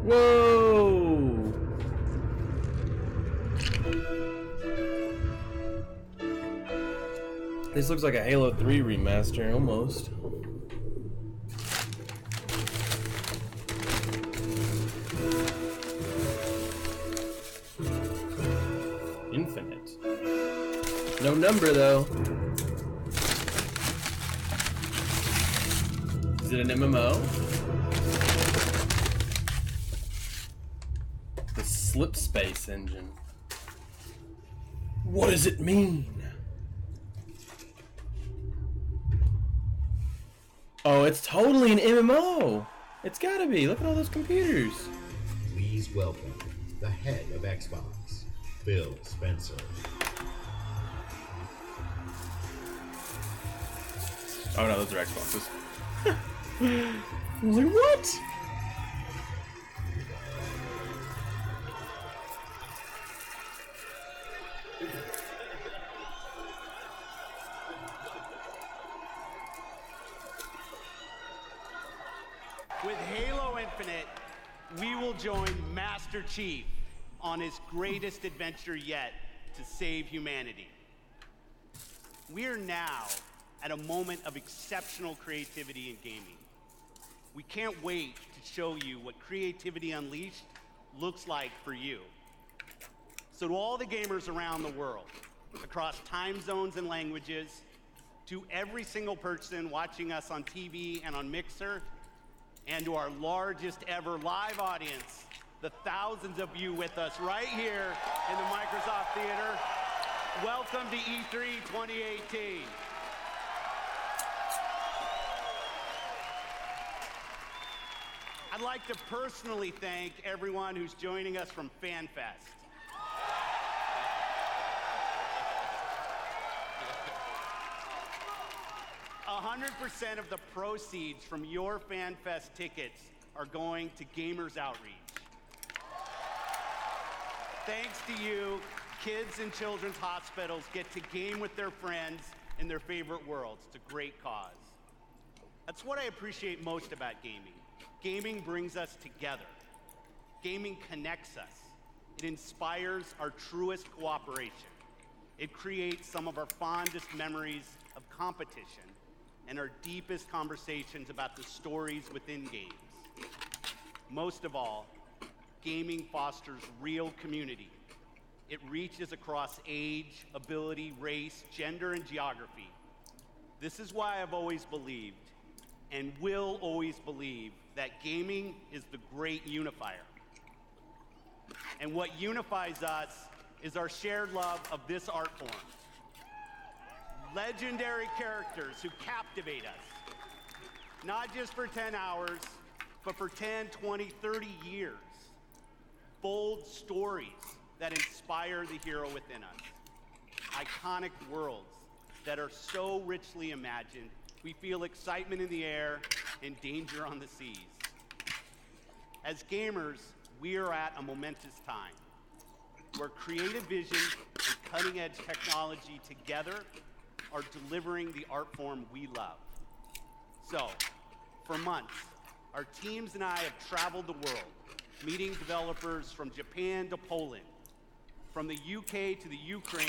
Whoa! This looks like a Halo 3 remaster, almost. Infinite. No number, though. Is it an MMO? The Slip Space engine. What does it mean? Oh, it's totally an MMO. It's gotta be. Look at all those computers. Please welcome the head of Xbox, Phil Spencer. Oh no, those are Xboxes. I was like, what? With Halo Infinite, we will join Master Chief on his greatest adventure yet to save humanity. We are now at a moment of exceptional creativity in gaming. We can't wait to show you what Creativity Unleashed looks like for you. So to all the gamers around the world, across time zones and languages, to every single person watching us on TV and on Mixer, and to our largest ever live audience, the thousands of you with us right here in the Microsoft Theater, welcome to E3 2018. I'd like to personally thank everyone who's joining us from FanFest. 100% of the proceeds from your FanFest tickets are going to Gamers Outreach. Thanks to you, kids in children's hospitals get to game with their friends in their favorite worlds. It's a great cause. That's what I appreciate most about gaming. Gaming brings us together. Gaming connects us. It inspires our truest cooperation. It creates some of our fondest memories of competition and our deepest conversations about the stories within games. Most of all, gaming fosters real community. It reaches across age, ability, race, gender, and geography. This is why I've always believed, and will always believe, that gaming is the great unifier. And what unifies us is our shared love of this art form. Legendary characters who captivate us, not just for 10 hours, but for 10, 20, 30 years. Bold stories that inspire the hero within us. Iconic worlds that are so richly imagined, we feel excitement in the air and danger on the seas. As gamers, we are at a momentous time where creative vision and cutting-edge technology together are delivering the art form we love. So, for months, our teams and I have traveled the world, meeting developers from Japan to Poland, from the UK to the Ukraine,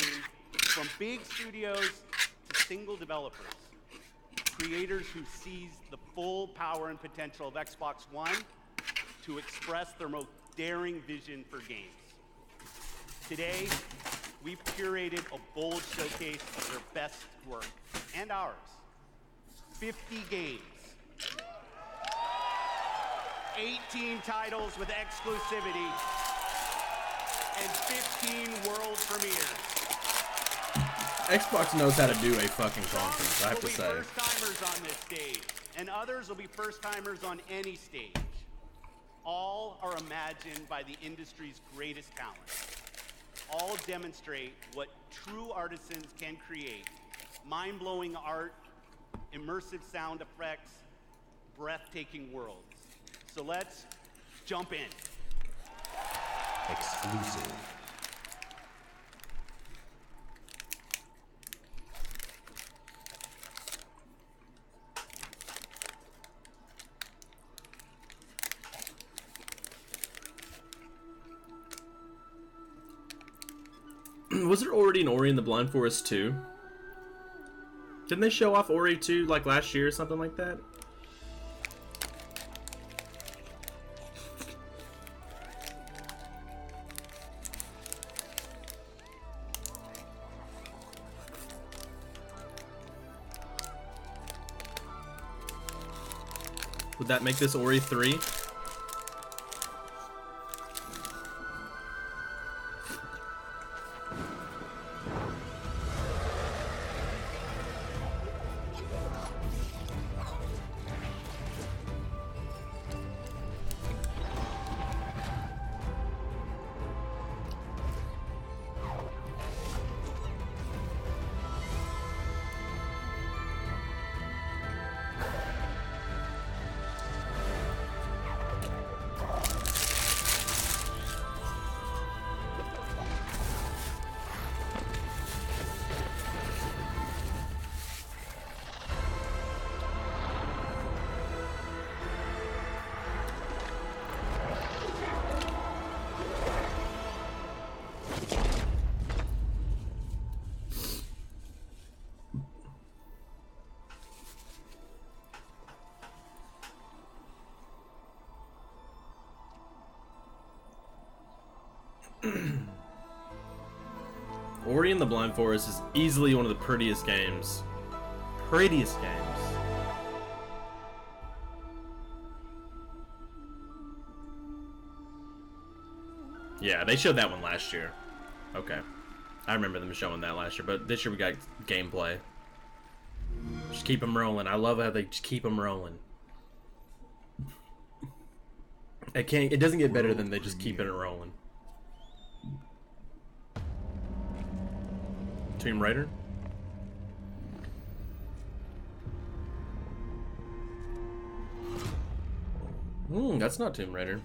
from big studios to single developers, creators who seize the full power and potential of Xbox One to express their most daring vision for games. Today, we've curated a bold showcase of their best work, and ours. 50 games, 18 titles with exclusivity, and 15 world premieres. Xbox knows how to do a fucking conference, I have to say. Some will be first-timers on this stage, and others will be first-timers on any stage. All are imagined by the industry's greatest talent. All demonstrate what true artisans can create: mind-blowing art, immersive sound effects, breathtaking worlds. So let's jump in. Exclusive. Was there already an Ori in the Blind Forest 2? Didn't they show off Ori 2 like last year or something like that? Would that make this Ori 3? Ori and the Blind Forest is easily one of the prettiest games. Prettiest games. Yeah, they showed that one last year. Okay. I remember them showing that last year, but this year we got gameplay. Just keep them rolling. I love how they just keep them rolling. It doesn't get better than they just keep it rolling. Tomb Raider? That's not Tomb Raider.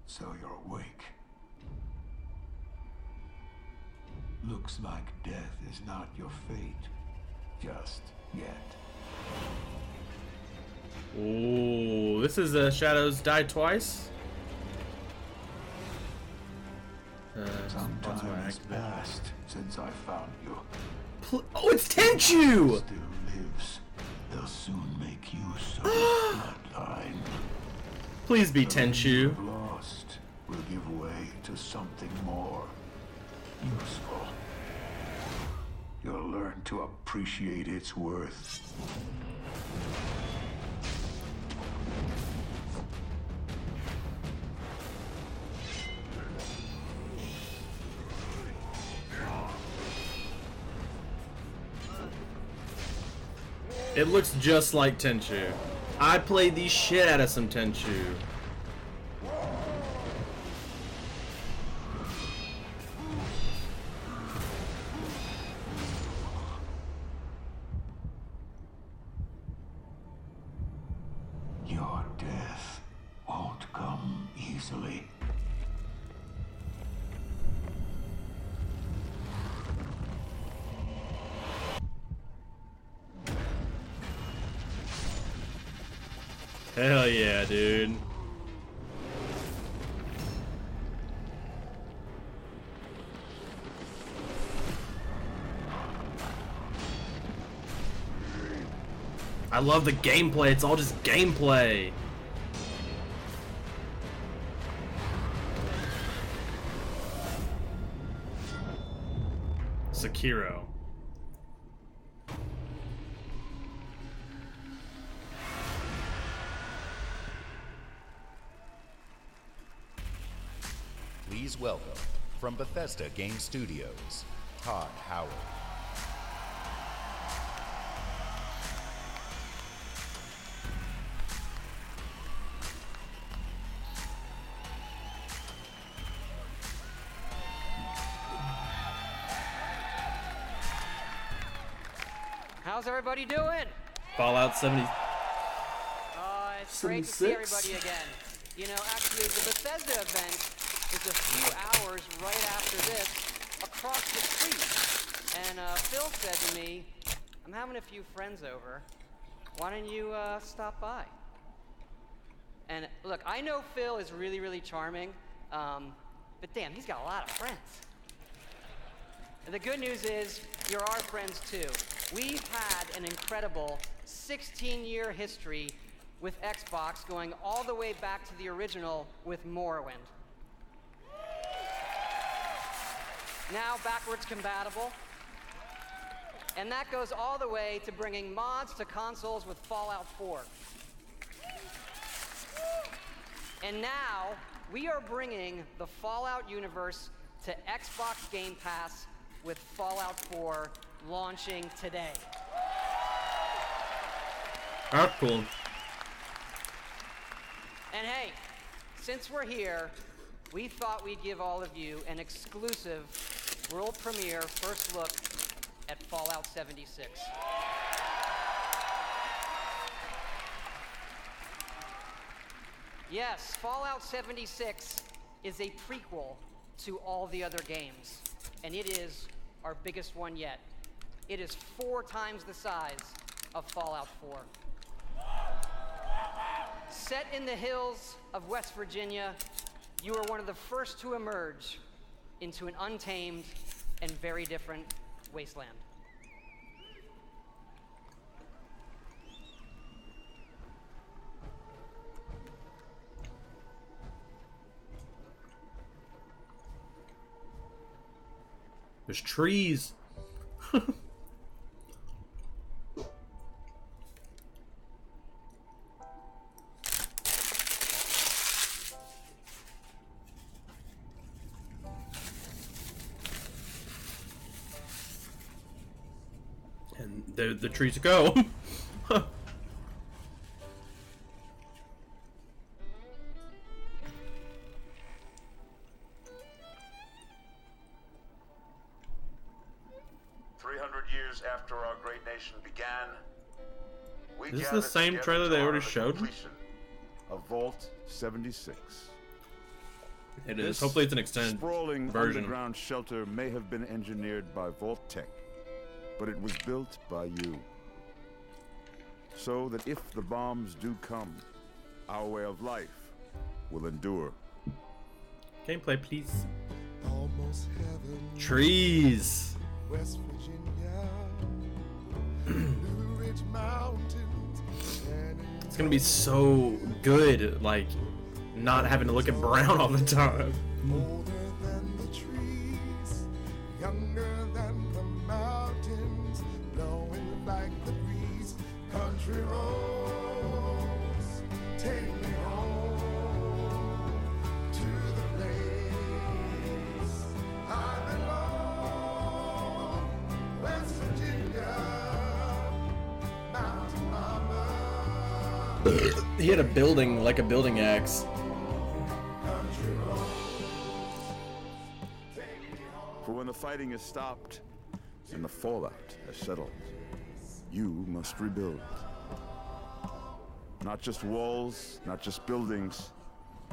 So you're awake. Looks like death is not your fate. Just yet. Ooh, this is Shadows Die Twice. Some time has passed since I found you. Oh, it's Tenchu! Still lives. They'll soon make use of the bloodline. Please be The thing Tenchu. you've lost will give way to something more useful. You'll learn to appreciate its worth. It looks just like Tenchu. I played the shit out of some Tenchu. Your death won't come easily. Hell yeah, dude. I love the gameplay. It's all just gameplay. Sekiro. Please welcome, from Bethesda Game Studios, Todd Howard. How's everybody doing? Fallout 70. It's great to see 76? everybody again. You know, actually, the Bethesda event is a few hours right after this, across the street. And Phil said to me, I'm having a few friends over. Why don't you stop by? And look, I know Phil is really, really charming, but damn, he's got a lot of friends. And the good news is, you're our friends too. We've had an incredible 16-year history with Xbox, going all the way back to the original with Morrowind. Now backwards compatible. And that goes all the way to bringing mods to consoles with Fallout 4. And now, we are bringing the Fallout universe to Xbox Game Pass with Fallout 4 launching today. Oh, cool. And hey, since we're here, we thought we'd give all of you an exclusive world premiere first look at Fallout 76. Yes, Fallout 76 is a prequel to all the other games, and it is our biggest one yet. It is 4 times the size of Fallout 4. Set in the hills of West Virginia, you are one of the first to emerge into an untamed and very different wasteland. There's trees. And the trees go. 300 years after our great nation began, we Is this the gathered same together trailer to they honor already the showed? completion of Vault 76. It is. This Hopefully it's an extended sprawling version. underground shelter may have been engineered by Vault Tech, but it was built by you. So that if the bombs do come, our way of life will endure. Gameplay, please. Almost heaven, Trees. West Virginia, Blue Ridge Mountains, It's gonna be so good, like, not having to look at brown all the time. older than the trees, younger than the mountains, blowing like the breeze. Country roads, take me home to the place I belong. West Virginia, Mountain Mama. He had a building, like a building axe. For when the fighting is stopped and the fallout has settled, you must rebuild. Not just walls, not just buildings,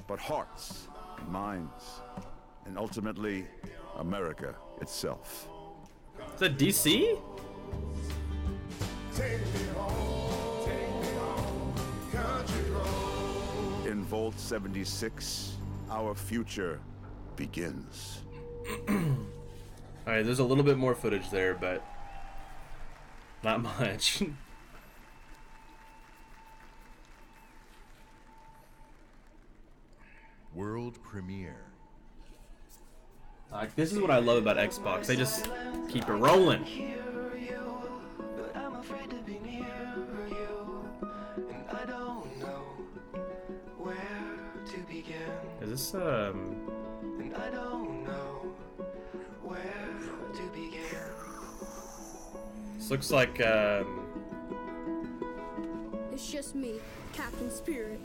but hearts and minds, and ultimately, America itself. Is that DC? Take me home, country road. In Vault 76, our future begins. Alright, there's a little bit more footage there, but not much. World premiere. Like, this is what I love about Xbox. They just keep it rolling. But I'm afraid to be near you, and I don't know where to begin, Is this, and I don't know where to begin. this looks like, It's just me, Captain Spirit.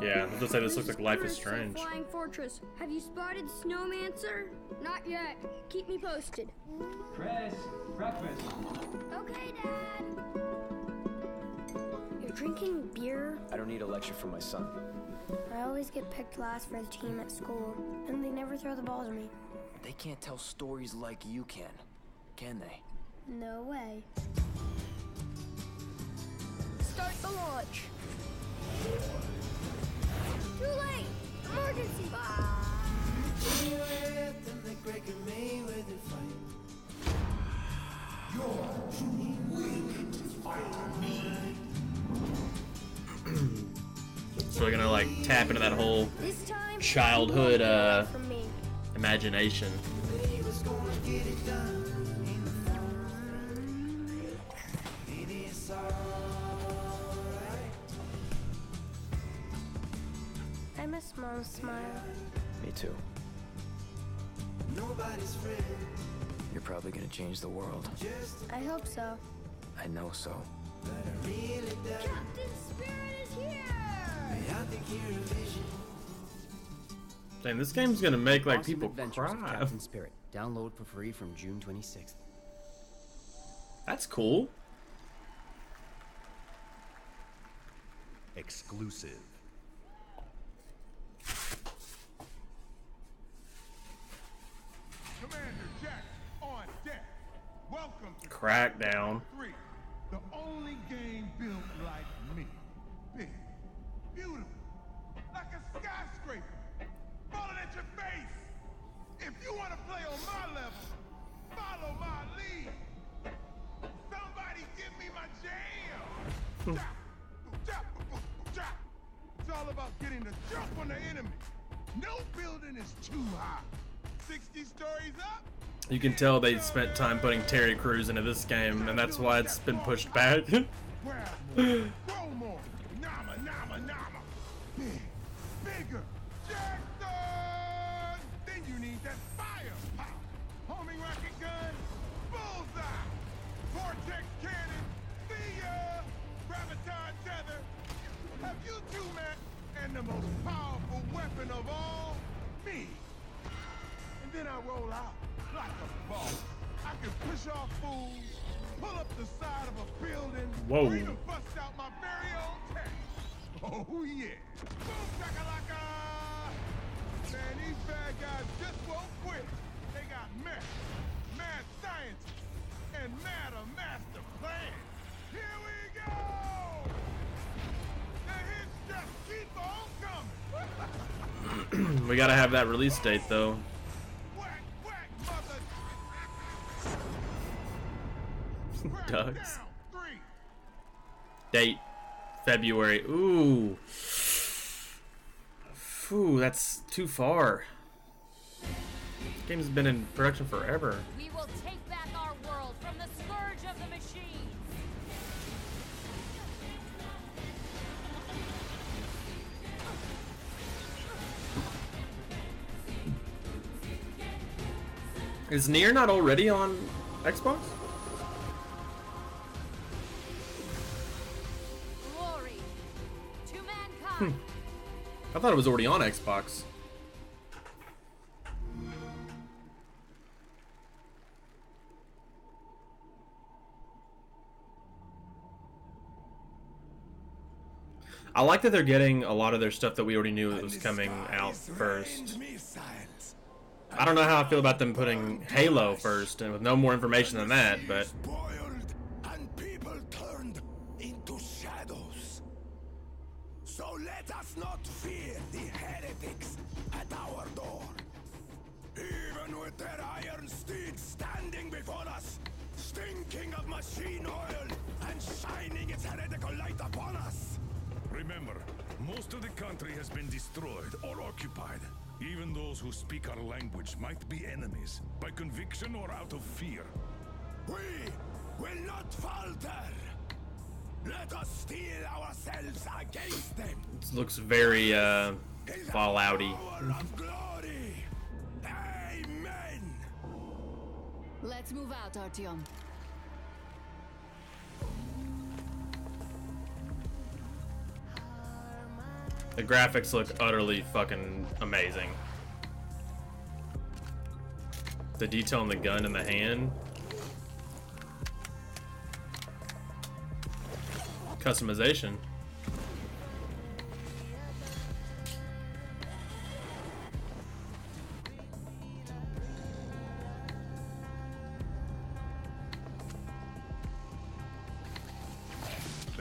yeah, I was gonna say this looks like Life is Spirits of Strange. Flying Fortress. Have you spotted Snowmancer? Not yet. Keep me posted. Chris, breakfast. Okay, Dad. You're drinking beer? I don't need a lecture from my son. I always get picked last for the team at school, and they never throw the ball to me. They can't tell stories like you can they? No way. Start the launch. Too late! Emergency! So we're gonna like tap into that whole This time, childhood from me. imagination. I miss Mom's smile. Me too. You're probably gonna change the world. I hope so. I know so. Captain Spirit is here! Dang, this game's gonna make like Awesome people Adventures of cry. Captain Spirit. Download for free from June 26th. That's cool. Exclusive. Commander Jack on deck. Welcome to Crackdown. 3, the only game built like me. Big, beautiful, like a skyscraper, falling at your face. If you want to play on my level, follow my lead. Somebody give me my jam. Chop, chop, chop. It's all about getting the jump on the enemy. No building is too high. 60 stories up. You can tell they spent time putting Terry Crews into this game, and that's why it's been pushed back. Grab more, grow more, nama, nama, nama. Big, bigger, Jackson! Then you need that fire power. Homing rocket gun, bullseye. Vortex cannon, see ya. Graviton tether. Have you two met? And the most powerful weapon of all, me. And then I roll out like a ball. I can push off fools, pull up the side of a building, Whoa. or even bust out my very own tank. Oh yeah. Boom shakalaka! Man, these bad guys just won't quit. They got mad scientists, and mad a master plan. Here we go! The hits just keep on coming. We gotta have that release date though. Ducks. Date February. Ooh. Ooh, that's too far. This game's been in production forever. We will take back our world from the scourge of the machines. Is Nier not already on Xbox? Glory to mankind. I thought it was already on Xbox. I like that they're getting a lot of their stuff that we already knew that was coming out first. I don't know how I feel about them putting Halo first and with no more information than that, but And people turned into shadows. So let us not fear the heretics at our door. Even with their iron steeds standing before us, stinking of machine oil and shining its heretical light upon us. Remember, most of the country has been destroyed or occupied. Even those who speak our language might be enemies, by conviction or out of fear. We will not falter. Let us steel ourselves against them. it looks very Fallouty. Glory. Amen. Let's move out, Artyom. The graphics look utterly fucking amazing. The detail on the gun and the hand. Customization.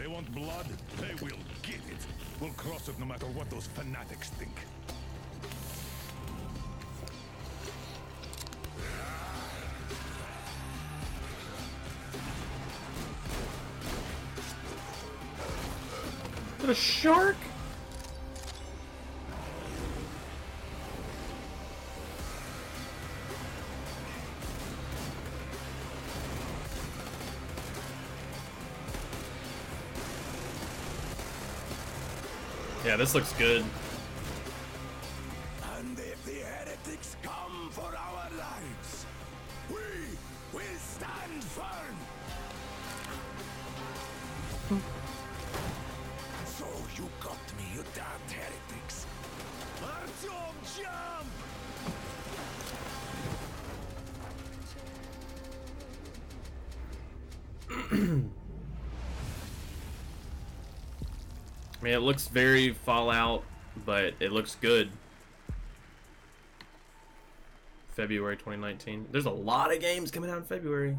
They want blood, they will get it. We'll cross it no matter what those fanatics think. Is it a shark? Yeah, this looks good. And if the heretics come for our lives, we will stand firm. So you got me, you damned heretics. Artyom, jump! I mean, it looks very Fallout, but it looks good. February 2019. There's a lot of games coming out in February. You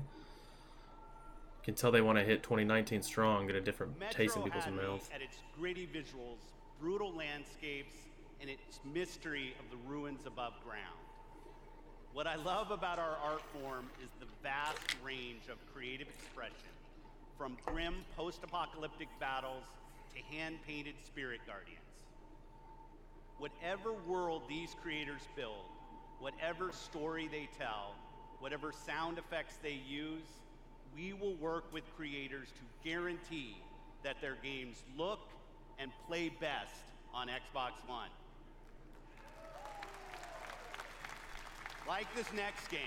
can tell they want to hit 2019 strong, get a different taste in people's mouths. At its gritty visuals, brutal landscapes, and its mystery of the ruins above ground. What I love about our art form is the vast range of creative expression, from grim post-apocalyptic battles to hand-painted spirit guardians. Whatever world these creators build, whatever story they tell, whatever sound effects they use, we will work with creators to guarantee that their games look and play best on Xbox One. Like this next game,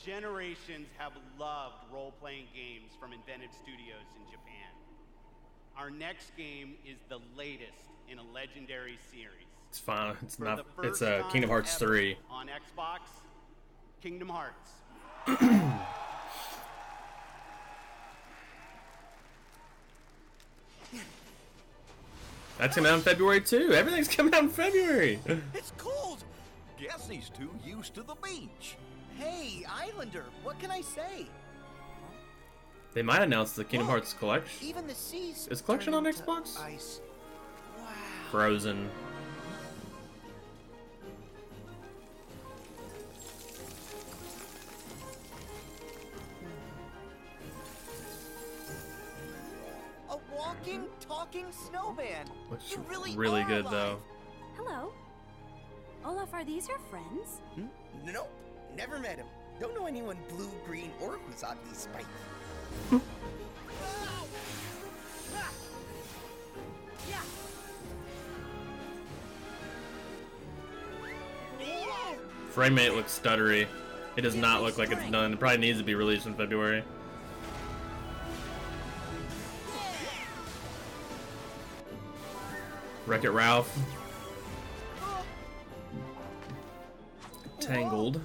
generations have loved role-playing games from invented studios in Japan. Our next game is the latest in a legendary series. It's fine. It's For not. the first It's Kingdom Hearts time ever 3. on Xbox. Kingdom Hearts. That's coming out in February too. Everything's coming out in February. It's cold. Guess he's too used to the beach. Hey, Islander, what can I say? They might announce the Kingdom Hearts collection. Even the seas. Is collection on turn into Xbox? Ice. Wow. Frozen. A walking, talking snowman. Looks You really really are good alive. though. Hello. Olaf, are these your friends? Nope, never met him. Don't know anyone blue, green, or who's oddly spiky. Frame rate looks stuttery. It does not look like it's done. It probably needs to be released in February. Wreck-It Ralph. Tangled.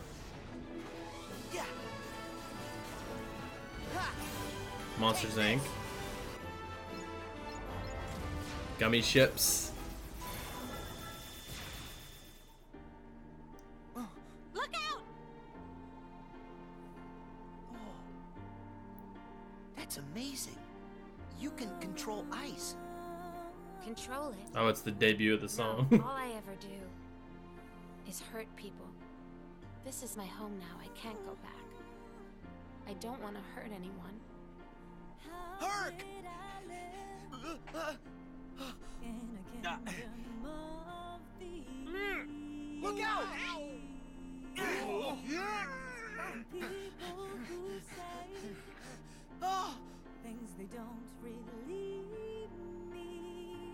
Monsters Inc. Gummy Ships. Look out! That's amazing. You can control ice. Control it. Oh, it's the debut of the song. All I ever do is hurt people. This is my home now. I can't go back. I don't want to hurt anyone. Hark! Look out! Oh. Things they don't really mean,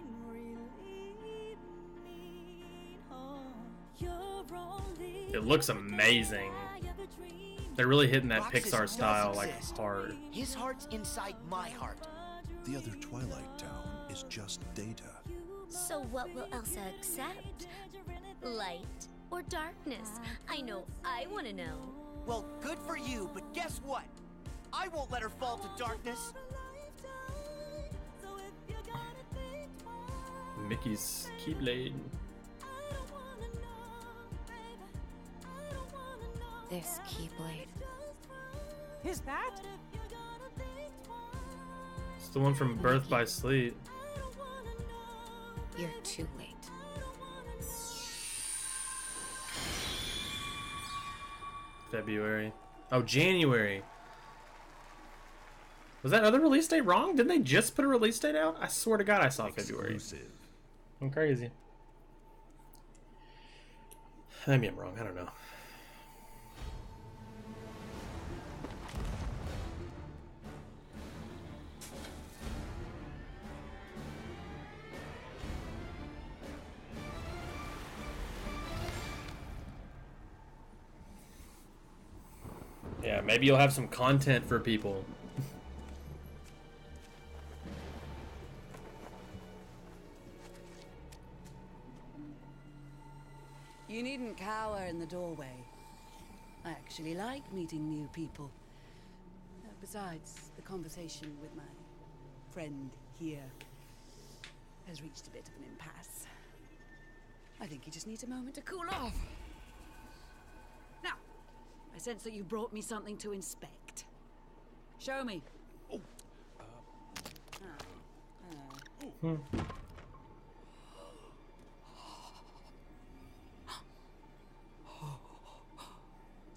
oh, you're only It looks amazing. They're really hitting that Roxas Pixar does style like exist. hard. His heart's inside my heart. The other Twilight Town is just data. So what will Elsa accept? Light or darkness? I know I want to know. Well, good for you, but guess what? I won't let her fall to darkness. Mickey's Keyblade. This Keyblade. Is that? the one from Birth by Sleep. You're too late. February. Oh, January. Was that other release date wrong? Didn't they just put a release date out? I swear to God I saw February. I'm crazy. Maybe I'm wrong. I don't know. Yeah, maybe you'll have some content for people. You needn't cower in the doorway. I actually like meeting new people. Besides, the conversation with my friend here has reached a bit of an impasse. I think he just needs a moment to cool off. Now, I sense that you brought me something to inspect. Show me.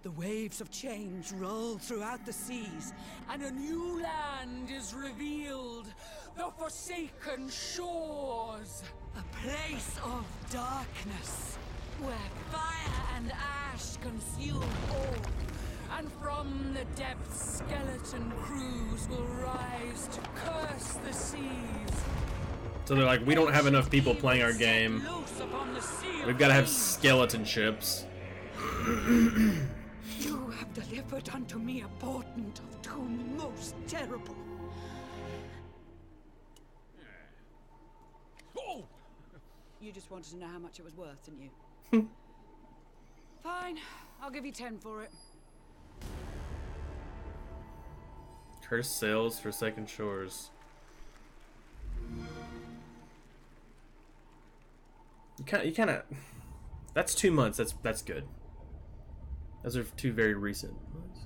The waves of change roll throughout the seas, and a new land is revealed. The Forsaken Shores. A place of darkness, where fire and ash consume all. And from the depths, skeleton crews will rise to curse the seas. So they're like, we don't have enough people playing our game. We've got to have skeleton ships. You have delivered unto me a portent of doom most terrible. Oh! You just wanted to know how much it was worth, didn't you? Fine, I'll give you 10 for it. Cursed Sails, Forsaken Shores. You kind of. That's 2 months. That's good. Those are two very recent ones.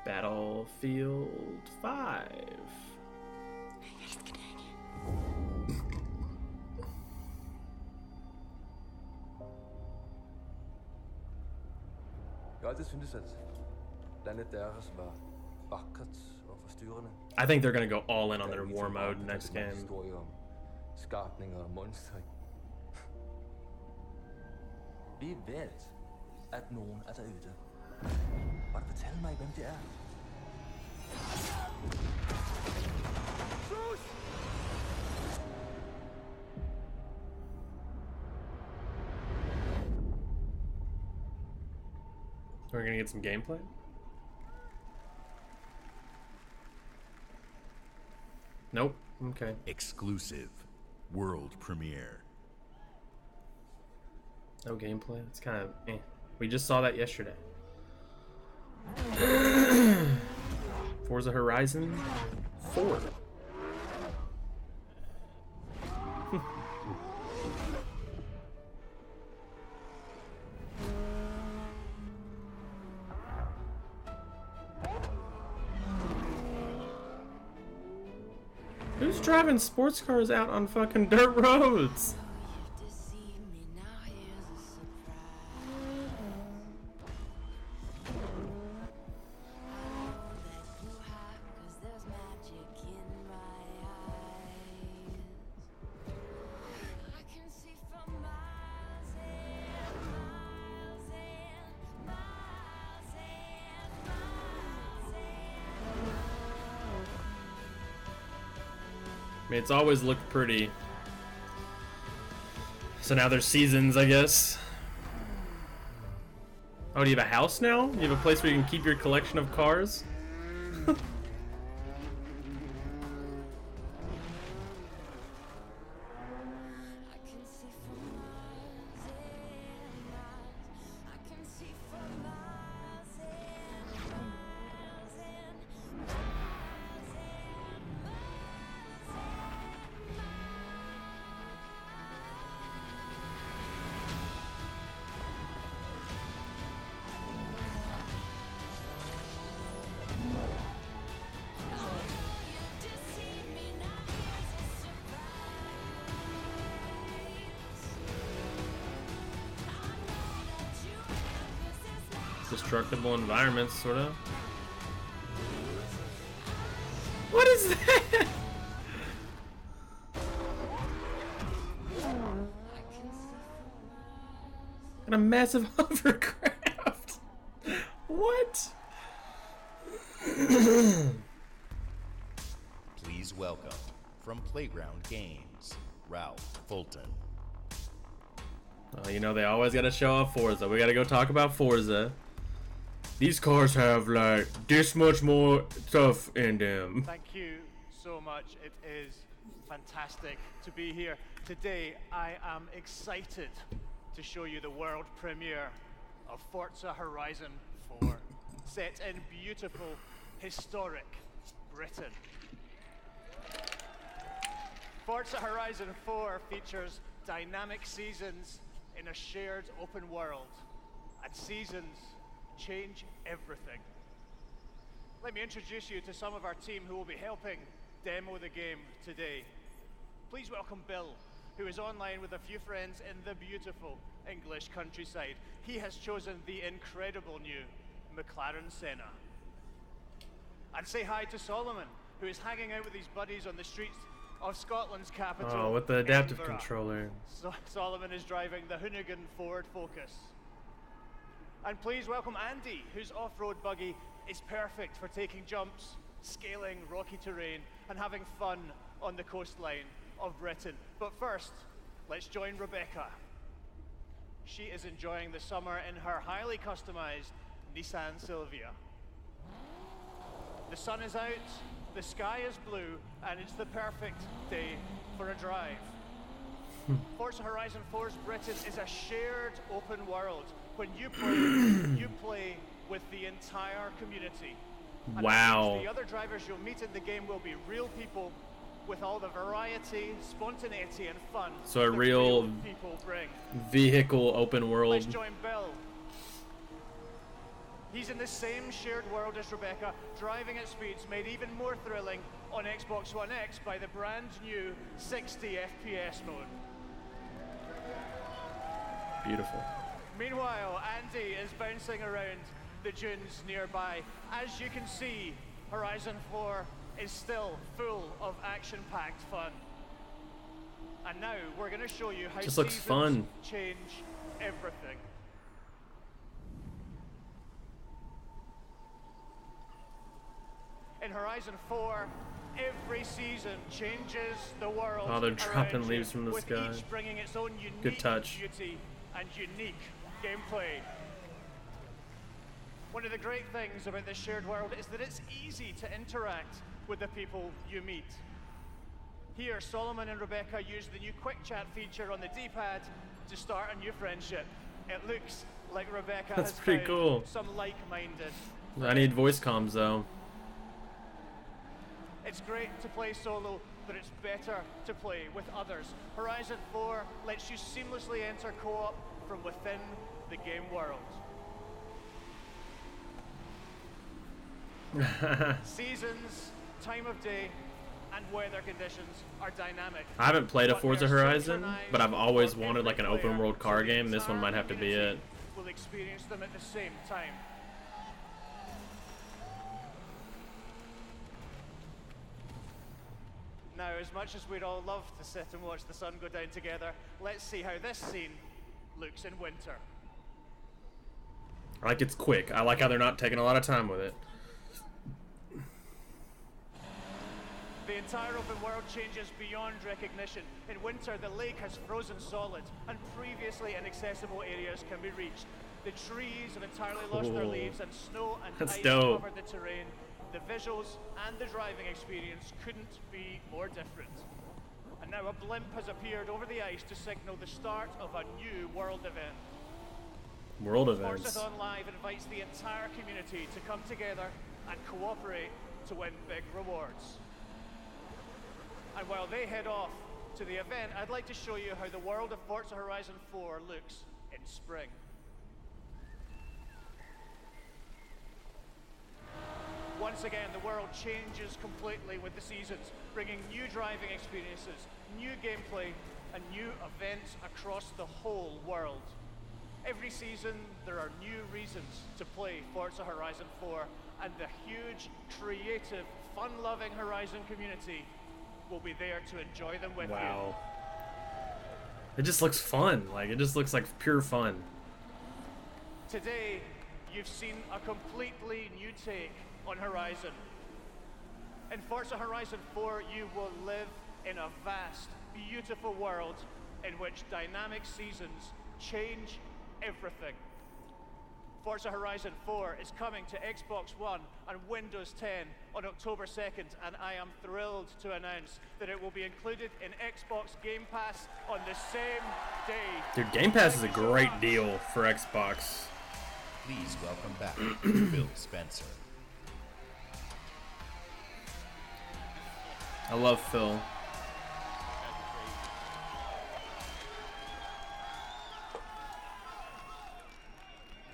Battlefield 5. Jeg har altid syntes, at landet deres var vakkert og forstyrrende. I think they're gonna go all in on their war mode next game. Historier om skabninger og monstre. Vi ved, at nogen er derude. Og du fortælle mig, hvem det er? We're gonna get some gameplay. Nope. Okay. Exclusive. World premiere. No gameplay. It's kind of eh. We just saw that yesterday. Forza Horizon 4. Who's driving sports cars out on fucking dirt roads? I mean, it's always looked pretty. So now there's seasons, I guess. Oh, do you have a house now? You have a place where you can keep your collection of cars? Destructible environments, sort of. What is that? And a massive hovercraft. What? Please welcome, from Playground Games, Ralph Fulton. You know, they always gotta show off Forza. We gotta go talk about Forza. These cars have like this much more stuff in them. Thank you so much. It is fantastic to be here. Today, I am excited to show you the world premiere of Forza Horizon 4, set in beautiful, historic Britain. Forza Horizon 4 features dynamic seasons in a shared open world, and seasons change everything. Let me introduce you to some of our team who will be helping demo the game today. Please welcome Bill, who is online with a few friends in the beautiful English countryside. He has chosen the incredible new McLaren Senna. And say hi to Solomon, who is hanging out with his buddies on the streets of Scotland's capital. Oh, with the adaptive Edinburgh. controller. Solomon is driving the Hoonigan Ford Focus. And please welcome Andy, whose off-road buggy is perfect for taking jumps, scaling rocky terrain, and having fun on the coastline of Britain. But first, let's join Rebecca. She is enjoying the summer in her highly customized Nissan Silvia. The sun is out, the sky is blue, and it's the perfect day for a drive. Forza Horizon 4's Britain is a shared open world. When you play with the entire community. And Wow. the other drivers you'll meet in the game will be real people with all the variety, spontaneity, and fun So a that real people bring. vehicle open Let's world. join Bill. He's in the same shared world as Rebecca, driving at speeds made even more thrilling on Xbox One X by the brand new 60 FPS mode. Beautiful. Meanwhile, Andy is bouncing around the dunes nearby. As you can see, Horizon 4 is still full of action-packed fun. And now we're going to show you how Just looks seasons fun. change everything. In Horizon 4, every season changes the world. Oh, they're dropping around leaves you, from the with sky. each bringing its own unique Good touch. beauty and unique gameplay. One of the great things about this shared world is that it's easy to interact with the people you meet. Here, Solomon and Rebecca use the new quick chat feature on the D-pad to start a new friendship. It looks like Rebecca That's has pretty found cool. some like-minded. I need voice comms though. It's great to play solo, but it's better to play with others. Horizon 4 lets you seamlessly enter co-op from within the game world. Seasons, time of day, and weather conditions are dynamic. I haven't played a But Forza they're Horizon, synchronized but I've always for wanted like an every open player, world car so the game. This one entire might have to be community it. will experience them at the same time. Now, as much as we'd all love to sit and watch the sun go down together, let's see how this scene looks in winter. I like it's quick. I like how they're not taking a lot of time with it. The entire open world changes beyond recognition. In winter, the lake has frozen solid, and previously inaccessible areas can be reached. The trees have entirely lost their Cool. leaves, and snow and That's ice dope. cover the terrain. The visuals and the driving experience couldn't be more different. And now a blimp has appeared over the ice to signal the start of a new world event. World events. Forzathon Live invites the entire community to come together and cooperate to win big rewards. And while they head off to the event, I'd like to show you how the world of Forza Horizon 4 looks in spring. Once again, the world changes completely with the seasons, bringing new driving experiences, new gameplay, and new events across the whole world. Every season, there are new reasons to play Forza Horizon 4, and the huge, creative, fun-loving Horizon community will be there to enjoy them with you. Wow. It just looks fun. Like, it just looks like pure fun. Today, you've seen a completely new take on Horizon. In Forza Horizon 4, you will live in a vast, beautiful world in which dynamic seasons change everything. Forza Horizon 4 is coming to Xbox One and Windows 10 on October 2nd, and I am thrilled to announce that it will be included in Xbox Game Pass on the same day. Dude, Game Pass is a great deal for Xbox. Please welcome back Phil Spencer. I love Phil.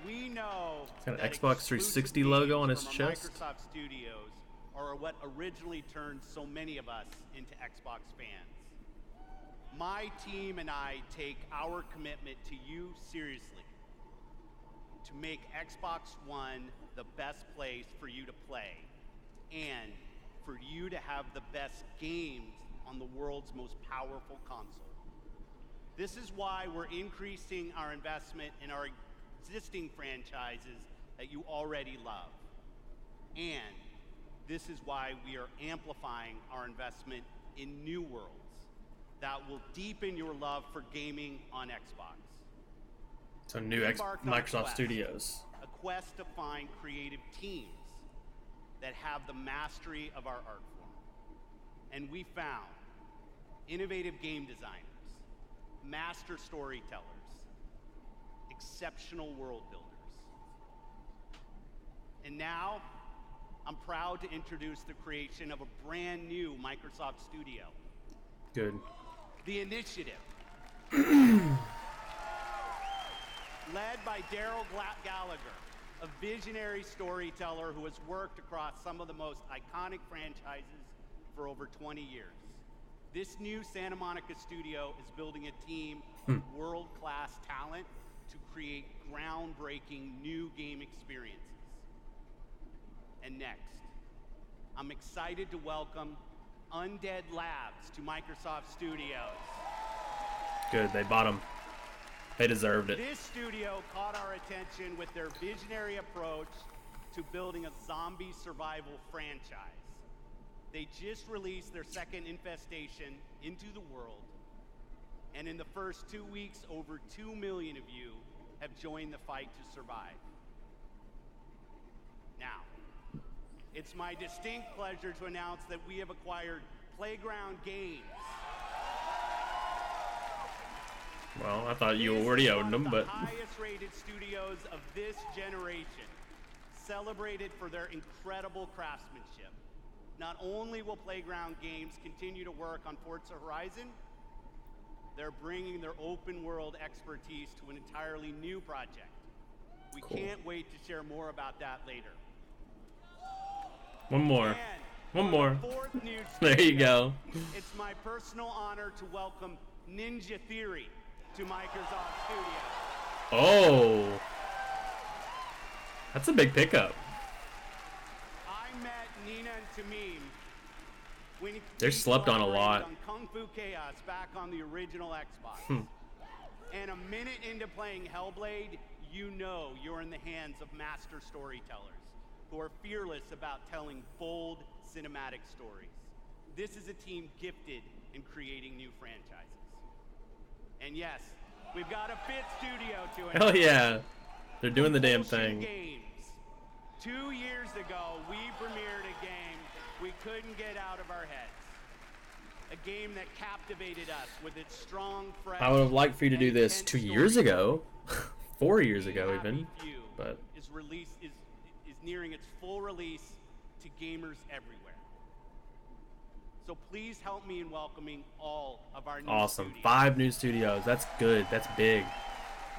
We know He's got an that Xbox 360 logo on his exclusive chest. games from Microsoft Studios are what originally turned so many of us into Xbox fans. My team and I take our commitment to you seriously, to make Xbox One the best place for you to play and for you to have the best games on the world's most powerful console. This is why we're increasing our investment in our existing franchises that you already love. And this is why we are amplifying our investment in new worlds that will deepen your love for gaming on Xbox. So new Microsoft Studios. A quest to find creative teams that have the mastery of our art form. And we found innovative game designers, master storytellers, exceptional world builders. And now, I'm proud to introduce the creation of a brand new Microsoft studio. Good. The Initiative. Led by Daryl Gallagher, a visionary storyteller who has worked across some of the most iconic franchises for over 20 years. This new Santa Monica studio is building a team of world-class talent to create groundbreaking new game experiences. And next, I'm excited to welcome Undead Labs to Microsoft Studios. Good, they bought them. They deserved it. This studio caught our attention with their visionary approach to building a zombie survival franchise. They just released their second Infestation into the world, and in the first 2 weeks, over 2 million of you have joined the fight to survive. Now, it's my distinct pleasure to announce that we have acquired Playground Games. Well, I thought you already owned them, but... The highest-rated studios of this generation, celebrated for their incredible craftsmanship. Not only will Playground Games continue to work on Forza Horizon, they're bringing their open-world expertise to an entirely new project. We can't wait to share more about that later. One more. And One more. fourth new There you studio, go. It's my personal honor to welcome Ninja Theory to Microsoft Studios. Oh. That's a big pickup. I met Nina and Tamim when They're slept on a lot. on Kung Fu Chaos back on the original Xbox. And a minute into playing Hellblade, you know you're in the hands of master storytellers who are fearless about telling bold cinematic stories. This is a team gifted in creating new franchises. And yes, we've got a fifth studio to it. Hell yeah. They're doing the damn Bullshit thing. Games. 2 years ago, we premiered a game we couldn't get out of our heads. A game that captivated us with its strong, fresh, I would have liked for you to do and this intense 2 years story. ago. 4 years ago even. Few But is nearing its full release to gamers everywhere. So please help me in welcoming all of our new awesome. studios. 5 new studios. That's good. That's big.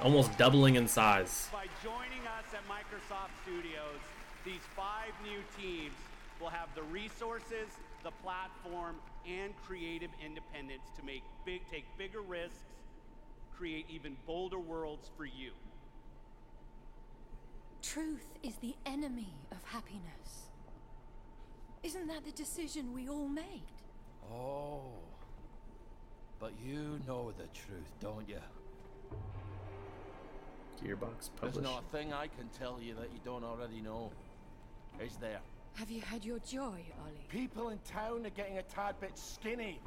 Almost doubling in size. By joining us at Microsoft Studios, these 5 new teams will have the resources, the platform, and creative independence to take bigger risks, create even bolder worlds for you, truth is the enemy of happiness. Isn't that the decision we all made? Oh. But you know the truth, don't you? Gearbox There's published. not a thing I can tell you that you don't already know. Is there? Have you had your joy, Ollie? People in town are getting a tad bit skinny.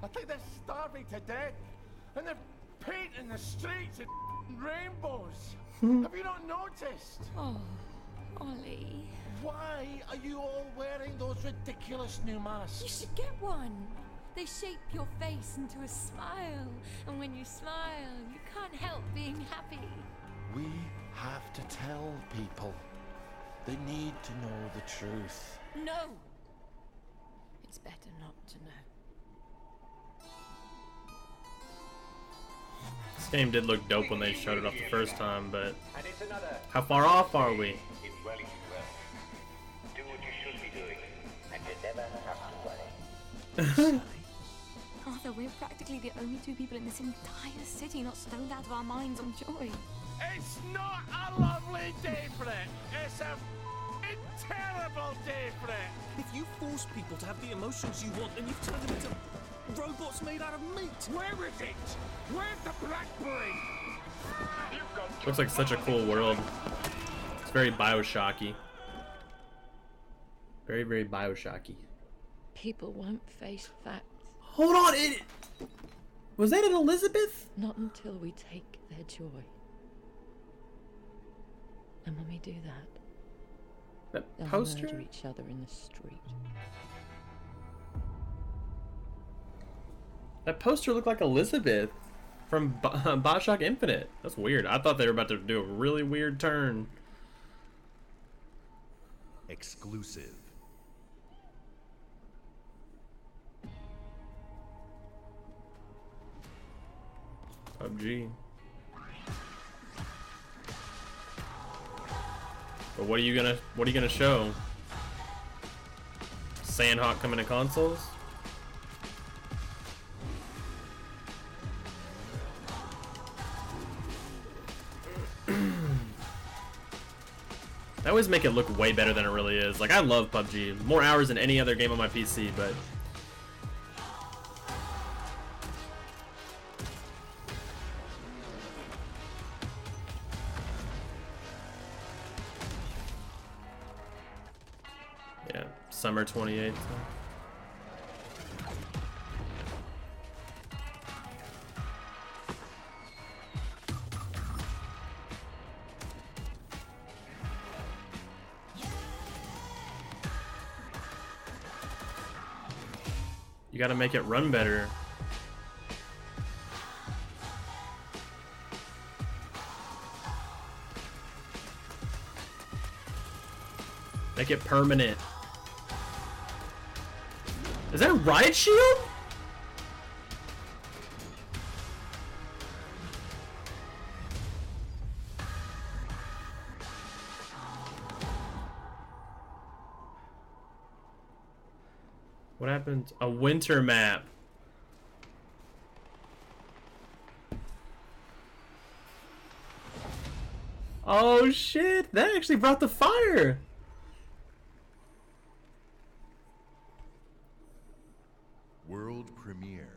I think they're starving to death. And they're painting the streets in rainbows. Have you not noticed? Oh, Ollie. Why are you all wearing those ridiculous new masks? You should get one. They shape your face into a smile. And when you smile, you can't help being happy. We have to tell people. They need to know the truth. No! It's better not to know. This game did look dope when they showed it off the first time, but how far off are we? Do what you should be doing, and you never have to worry. Arthur, we're practically the only two people in this entire city not stoned out of our minds on joy. It's not a lovely day for it. It's a terrible day for it. If you force people to have the emotions you want, then you've turned them into robots made out of meat. Where is it? Where's the blackberry? Looks like such a cool world. It's very Bioshocky. Very, very Bioshocky. People won't face facts. Hold on, was that an Elizabeth? Not until we take their joy. And when we do that, they'll poster? murder each other in the street. That poster looked like Elizabeth from Bioshock Infinite. That's weird. I thought they were about to do a really weird turn. Exclusive. PUBG. But what are you gonna show? Sandhawk coming to consoles? They always make it look way better than it really is. Like, I love PUBG. More hours than any other game on my PC, but yeah, summer 28th. You gotta make it run better. Make it permanent. Is that a riot shield? What happened? A winter map. Oh shit, that actually brought the fire. World premiere.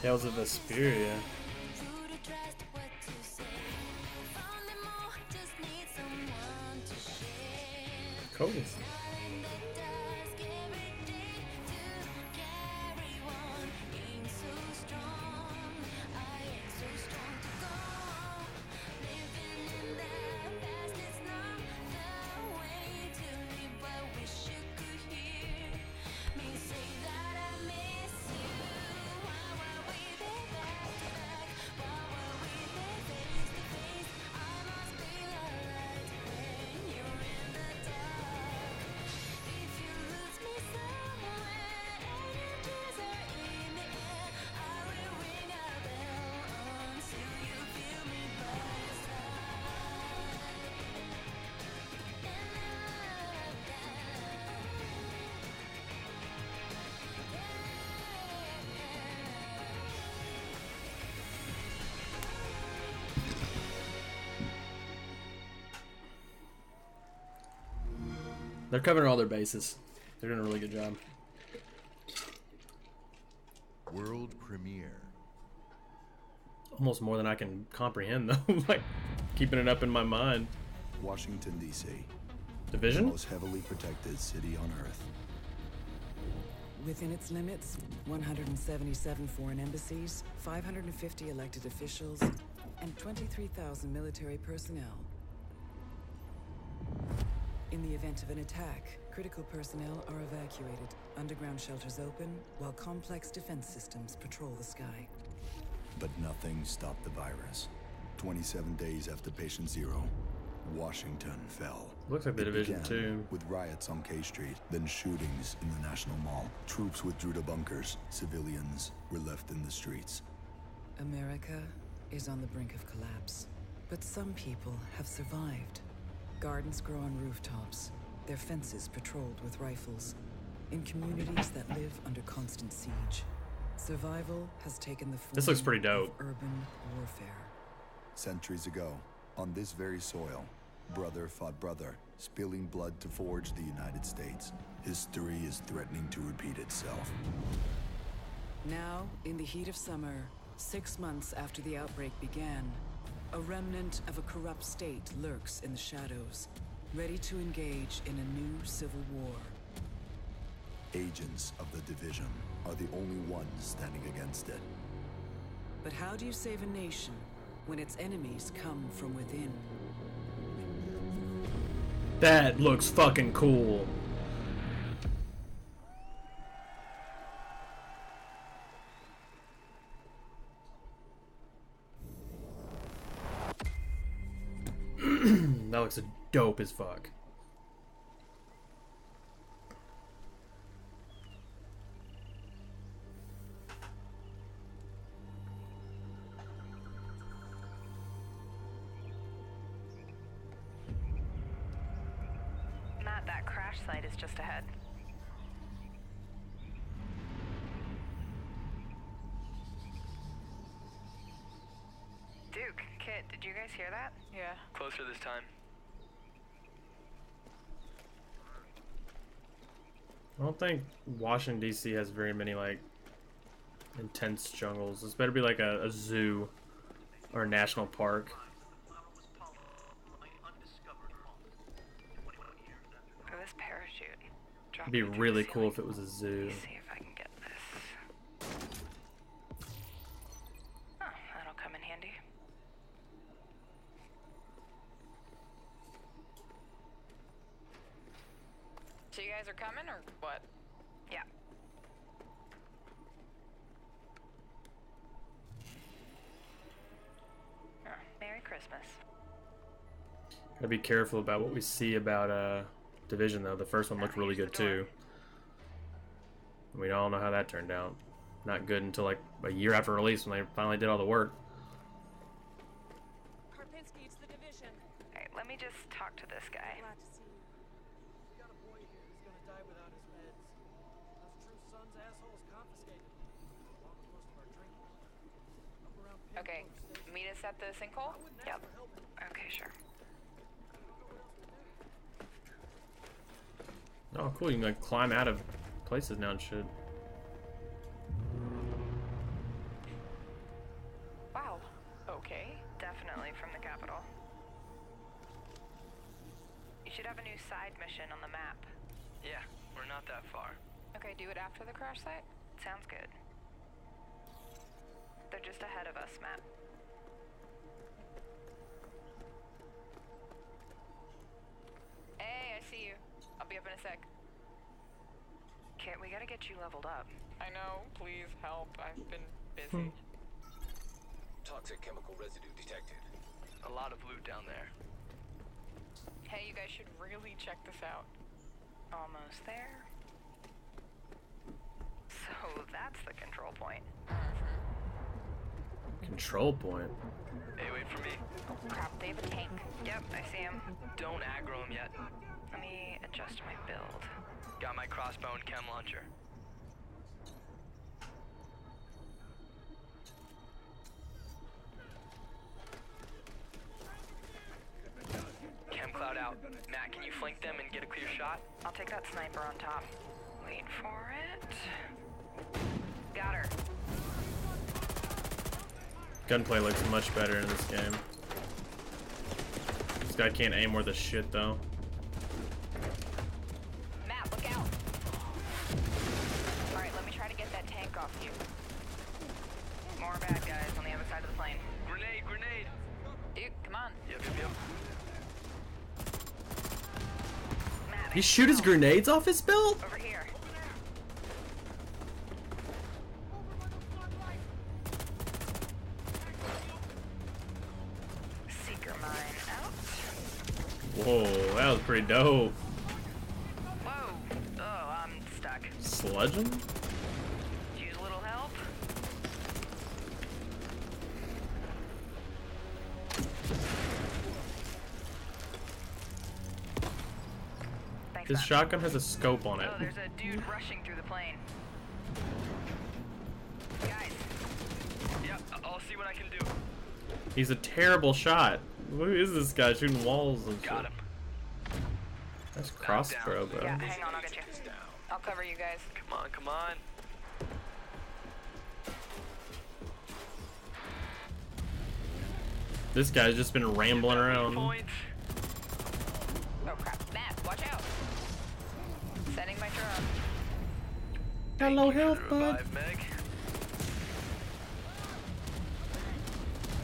Tales of Vesperia. Cool. They're covering all their bases. They're doing a really good job. World premiere. Almost more than I can comprehend, though. Like, keeping it up in my mind. Washington, D.C. Division? The most heavily protected city on Earth. Within its limits, 177 foreign embassies, 550 elected officials, and 23,000 military personnel. In the event of an attack, critical personnel are evacuated, underground shelters open, while complex defense systems patrol the sky. But nothing stopped the virus. 27 days after patient zero, Washington fell. Looks like the Division began 2. With riots on K Street, then shootings in the National Mall. Troops withdrew to bunkers. Civilians were left in the streets. America is on the brink of collapse. But some people have survived. Gardens grow on rooftops, their fences patrolled with rifles. In communities that live under constant siege, survival has taken the form This looks pretty dope. of urban warfare. Centuries ago, on this very soil, brother fought brother, spilling blood to forge the United States. History is threatening to repeat itself. Now, in the heat of summer, 6 months after the outbreak began, a remnant of a corrupt state lurks in the shadows, ready to engage in a new civil war. Agents of the Division are the only ones standing against it. But how do you save a nation when its enemies come from within? That looks fucking cool. That looks dope as fuck. Matt, that crash site is just ahead. Duke, Kit, did you guys hear that? Yeah. Closer this time. I don't think Washington, D.C. has very many, like, intense jungles. This better be like a zoo or a national park. For this parachute. It'd be really cool if it was a zoo. See if I can get this. Oh, that'll come in handy. So you guys are coming or what? Yeah. Oh, Merry Christmas. Gotta be careful about what we see about Division, though. The first one looked really good too. We all know how that turned out. Not good until like a year after release when they finally did all the work. Karpinski, it's the Division. Alright, let me just talk to this guy. Glad to see you. We got a boy here who's gonna die without his meds. Those true sons assholes confiscated, along with most of our drinking. Up around Okay, meet us at the sinkhole? Yep. Okay, sure. Oh, cool. You can like climb out of places now and shit. Wow. Okay. Definitely from the capital. You should have a new side mission on the map. Yeah, we're not that far. Okay, do it after the crash site? Sounds good. They're just ahead of us, Matt. Hey, I see you. I'll be up in a sec. Kit, we gotta get you leveled up. I know, please help. I've been busy. Toxic chemical residue detected. A lot of loot down there. Hey, you guys should really check this out. Almost there. So that's the control point. Control point. Hey, wait for me. Oh crap, they have a tank. Yep, I see him. Don't aggro him yet. Let me adjust my build. Got my crossbow and chem launcher. Chem cloud out. Matt, can you flank them and get a clear shot? I'll take that sniper on top. Wait for it. Got her. Gunplay looks much better in this game. This guy can't aim worth a shit though. Matt, look out. Alright, let me try to get that tank off you. More bad guys on the other side of the plane. Grenade, grenade! Dude, come on. Yep, yep, yep. Matt, He shoot his grenades off his belt? over here. Seeker mine out. Whoa, that was pretty dope. Whoa. Oh, I'm stuck. Sludging? Use a little help. Thanks, His Matt. shotgun has a scope on it. Oh, there's a dude rushing through the plane. Guys, Yep, I'll see what I can do. He's a terrible shot. Who is this guy shooting walls and shit? Got him. That's crossbow, bro. yeah, hang on, I'll get you. I'll cover you guys. Come on, come on. This guy's just been rambling around. Point. Oh crap, Matt, watch out. Setting my drone. Got low health, bud. Revive, Meg.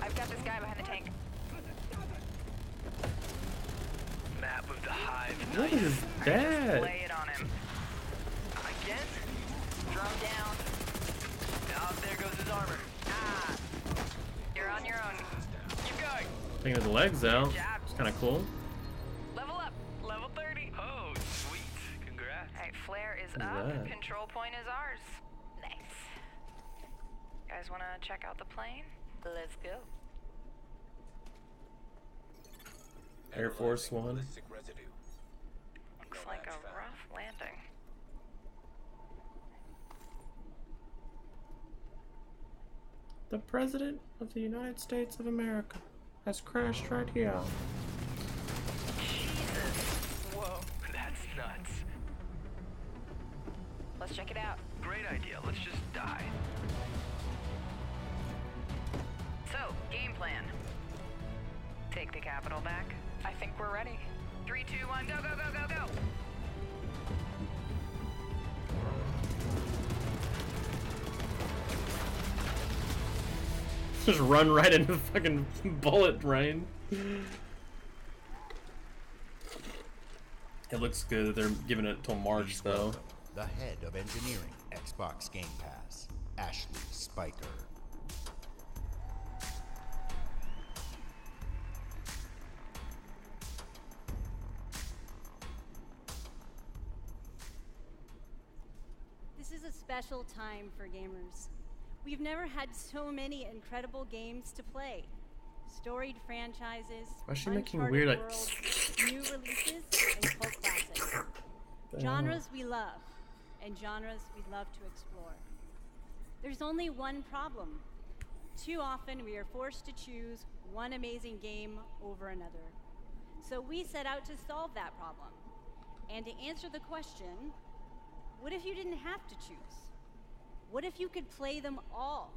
I've got this guy behind the tank. Map of the hive. What Nice. is that? Lay it on him. Again? Drone down. Now there goes his armor. Ah. You're on your own. Keep going. Taking his legs out. Good job. It's kind of cool. Level up. Level 30. Oh, sweet. Congrats. Alright, flare is What's up. that? Control point is ours. Nice. Guys wanna check out the plane? Let's go. Air Force One. Ballistic residue. Looks No like match a found. rough landing. The President of the United States of America has crashed right here. Jesus. Whoa, that's nuts. Let's check it out. Great idea. Let's just die. So, game plan. Take the capital back. I think we're ready. 3, 2, 1, go, go, go, go, go! Just run right into the fucking bullet rain. It looks good that they're giving it till March, Please though. welcome the head of engineering, Xbox Game Pass, Ashley Spiker. This is a special time for gamers. We've never had so many incredible games to play. Storied franchises, Why is she making uncharted weird, like, worlds, new releases, and cult classics. The Genres we love, and genres we love to explore. There's only one problem. Too often we are forced to choose one amazing game over another. So we set out to solve that problem. And to answer the question, what if you didn't have to choose? What if you could play them all?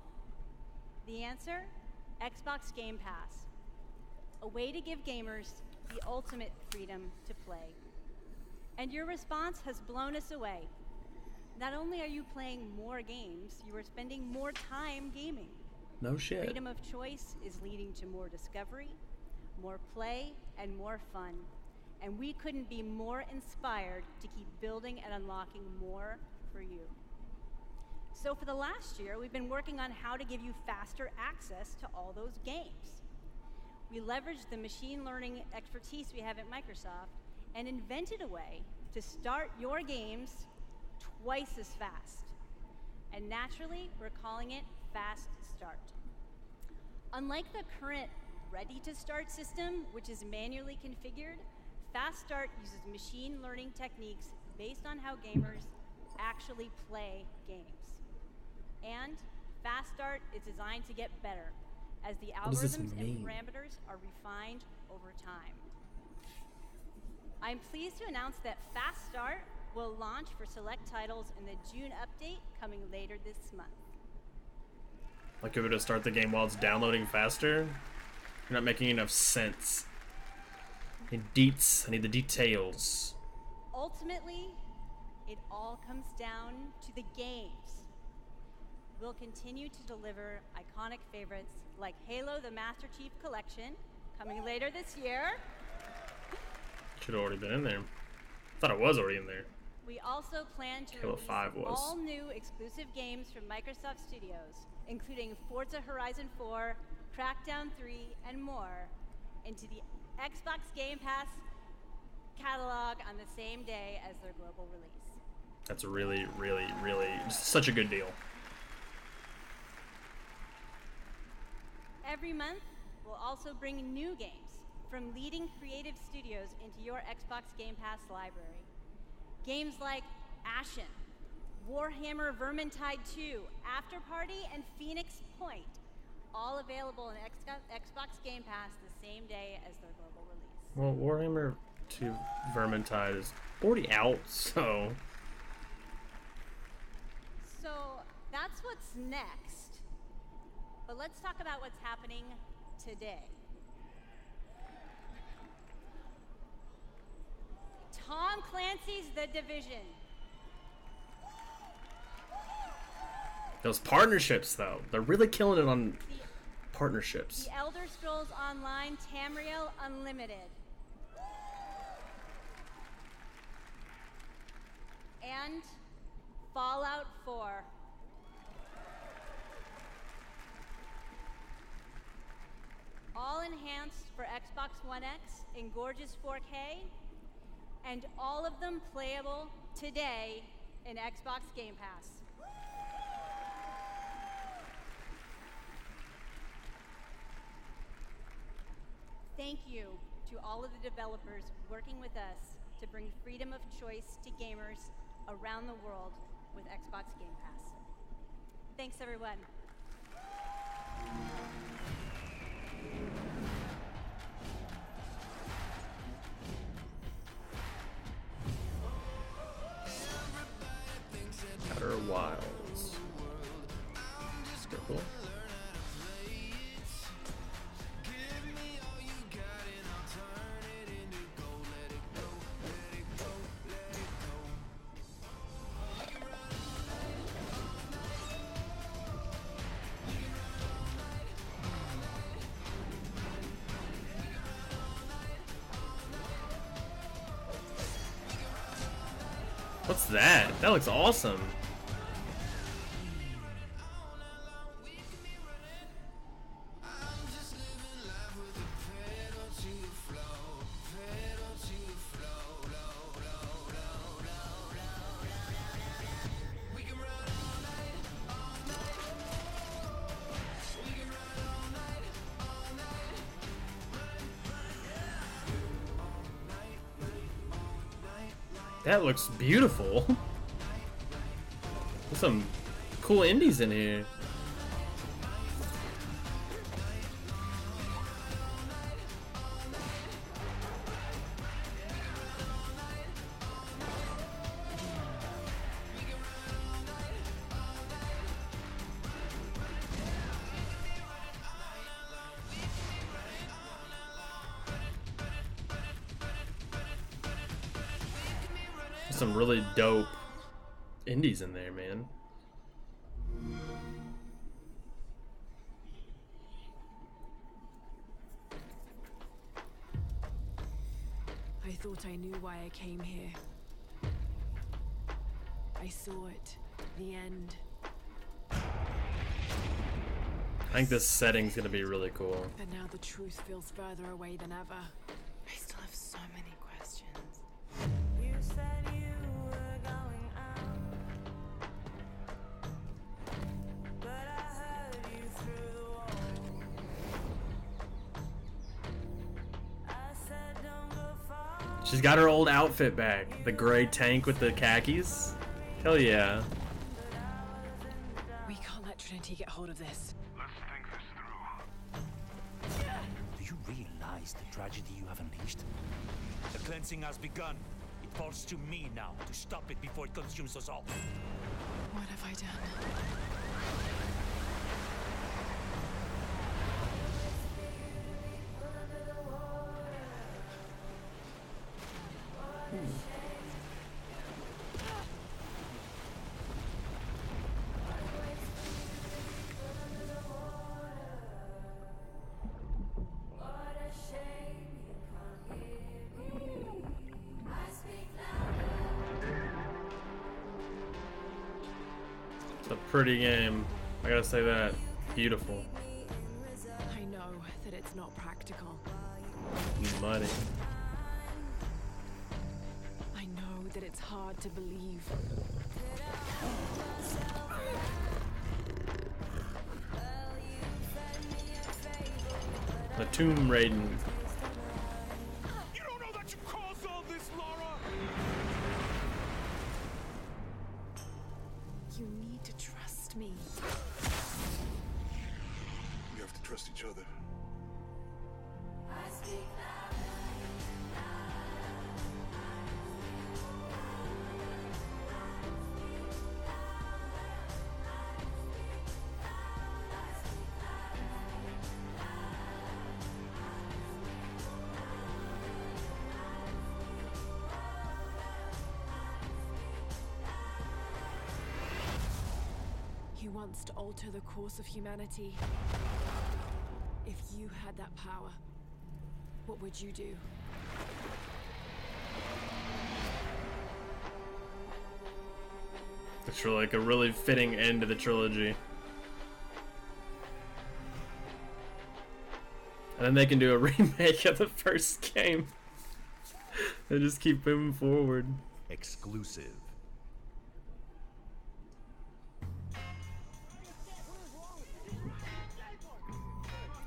The answer? Xbox Game Pass. A way to give gamers the ultimate freedom to play. And your response has blown us away. Not only are you playing more games, you are spending more time gaming. No shit. Freedom of choice is leading to more discovery, more play, and more fun. And we couldn't be more inspired to keep building and unlocking more for you. So for the last year, we've been working on how to give you faster access to all those games. We leveraged the machine learning expertise we have at Microsoft and invented a way to start your games twice as fast. And naturally, we're calling it Fast Start. Unlike the current Ready to Start system, which is manually configured, Fast Start uses machine learning techniques based on how gamers actually play games. And Fast Start is designed to get better as the What does this algorithms and mean? parameters are refined over time. I'm pleased to announce that Fast Start will launch for select titles in the June update coming later this month. Like if it to start the game while it's downloading faster? You're not making enough sense. I need deets. I need the details. Ultimately, it all comes down to the games. We'll continue to deliver iconic favorites like Halo the Master Chief Collection, coming later this year. Should have already been in there. Thought it was already in there. We also plan to Halo release 5 was. all new exclusive games from Microsoft Studios, including Forza Horizon 4, Crackdown 3, and more, into the Xbox Game Pass catalog on the same day as their global release. That's really, really, really such a good deal. Every month, we'll also bring new games from leading creative studios into your Xbox Game Pass library. Games like Ashen, Warhammer Vermintide 2, After Party, and Phoenix Point, all available in Xbox Game Pass the same day as their global release. Well, Warhammer 2 Vermintide is already out, so... So, that's what's next. But let's talk about what's happening today. Tom Clancy's The Division. Those partnerships, though. They're really killing it on partnerships. The Elder Scrolls Online Tamriel Unlimited. And Fallout 4. All enhanced for Xbox One X in gorgeous 4K, and all of them playable today in Xbox Game Pass. Thank you to all of the developers working with us to bring freedom of choice to gamers around the world with Xbox Game Pass. Thanks, everyone. Outer Wilds. Still cool. What's that? That looks awesome. That looks beautiful. There's some cool indies in here. Some really dope indies in there, man. I thought I knew why I came here. I saw it. The end. I think this setting's gonna be really cool. But now the truth feels further away than ever. I still have so many questions. You said you were going out, but I heard you through the wall. I said don't go far. She's got her old outfit back. The gray tank with the khakis. Hell yeah. We can't let Trinity get hold of this. Let's think this through. The you realize the tragedy you have unleashed? The cleansing has begun. It falls to me now to stop it before it consumes us all. What have I done? It's a pretty game. I gotta say that. Beautiful. I know that it's not practical. Money. I know that it's hard to believe. The Tomb Raiden. You don't know that you caused all this, Laura! You need to trust me. We have to trust each other. He wants to alter the course of humanity. If you had that power, what would you do? It's really like a really fitting end to the trilogy. And then they can do a remake of the first game. They just keep moving forward. Exclusive.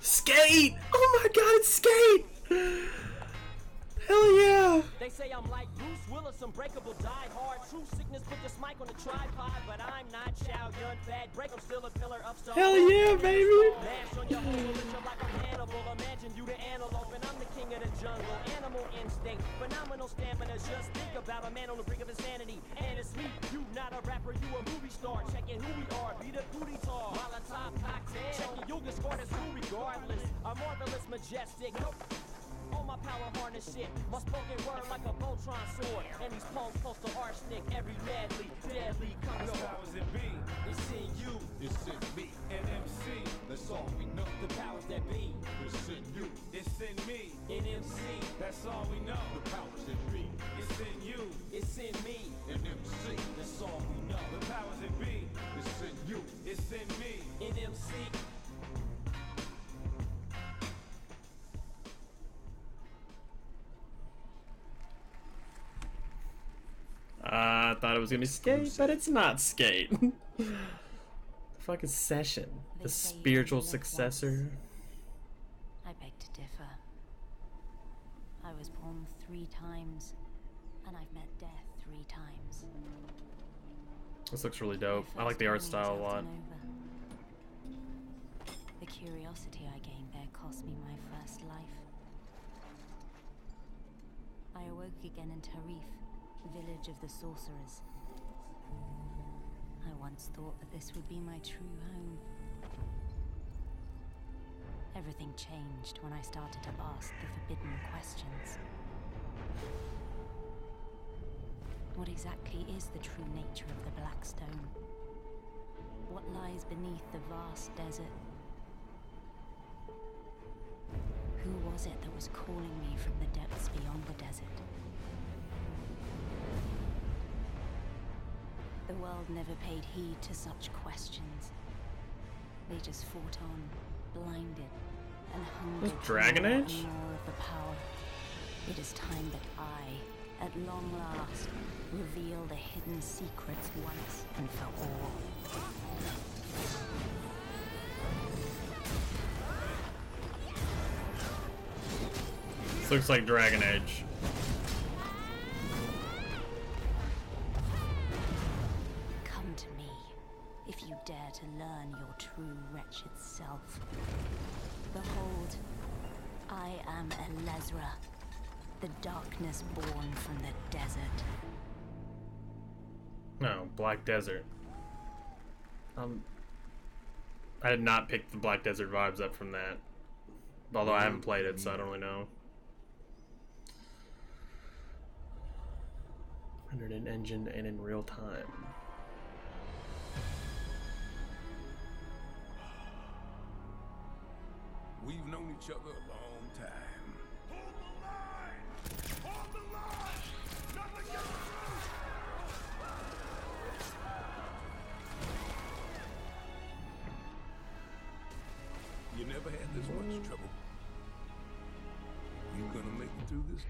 Skate! Oh my god, it's Skate! Hell yeah! They say I'm like Bruce Willis, unbreakable, die hard. True sickness, put this mic on the tripod. But I'm not Chow Yun Fat. Break, I'm still a pillar of stone. Hell yeah, baby! Mash on your whole religion like I'm Hannibal. Imagine you the antelope, and I'm the king of the jungle. Animal instinct, phenomenal stamina. Just think about a man on the brink of insanity. And it's me, you not a rapper, you a movie star. Checking who we are, be the booty tall. Molotov cocktail. Checking yoga score, that's who regardless. A marvelous, majestic. All my power harness shit. My spoken word like a Voltron sword. And these poems close to arsenic. Every deadly comes The powers that be. It's in you. It's in me. And MC. That's all we know. The powers that be. It's in you. It's in me. In MC. That's all we know. The powers that be. It's in you. It's in me. And MC. That's all we know. The powers that be. It's in you. It's in me. In MC. I thought it was gonna be Skate, but it's not Skate. The fucking Session. The spiritual successor. I beg to differ. I was born 3 times, and I've met death 3 times. This looks really dope. I like the art style a lot. The curiosity I gained there cost me my first life. I awoke again in Tarif, village of the sorcerers. I once thought that this would be my true home. Everything changed when I started to ask the forbidden questions. What exactly is the true nature of the Black Stone? What lies beneath the vast desert? Who was it that was calling me from the depths beyond the desert? The world never paid heed to such questions. They just fought on, blinded, and hungered for Dragon more Age? and more of the power. It is time that I, at long last, reveal the hidden secrets once and for all. This looks like Dragon Age. Come to me, if you dare to learn your true wretched self. Behold, I am Elezra, the darkness born from the desert. No, Black Desert. I did not pick the Black Desert vibes up from that. Although I haven't played it, so I don't really know. Rendered in engine and in real time. We've known each other a long time. Hold the line! Hold the line! Nothing gets through! You never had this much trouble. You gonna make it through this?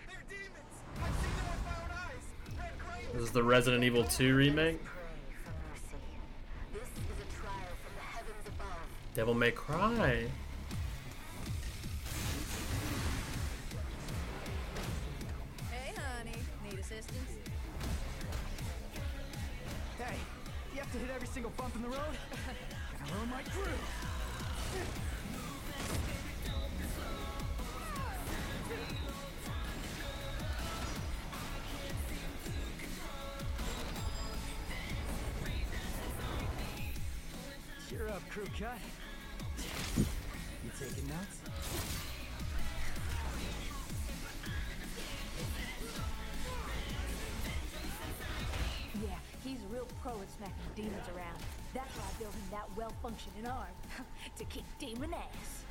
They're demons! I've seen them with my own eyes! Red Grave! This is the Resident Evil 2 remake. Devil May Cry. Hey, honey. Need assistance? Hey, you have to hit every single bump in the road? Gonna ruin my crew! Cheer up, crew cut. You taking notes? Yeah, he's a real pro at smacking demons around. That's why I built him that well-functioning arm. To kick demon ass.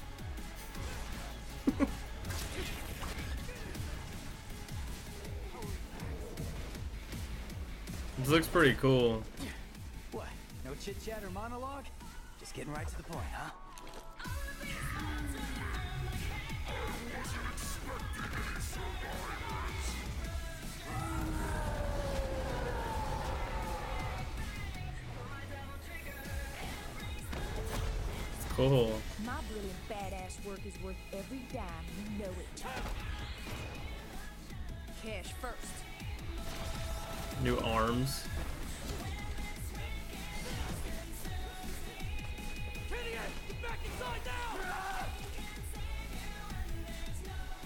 This looks pretty cool. What? No chit-chat or monologue? Just getting right to the point, huh? Cool. My brilliant badass work is worth every dime, you know it. Cash first. New arms.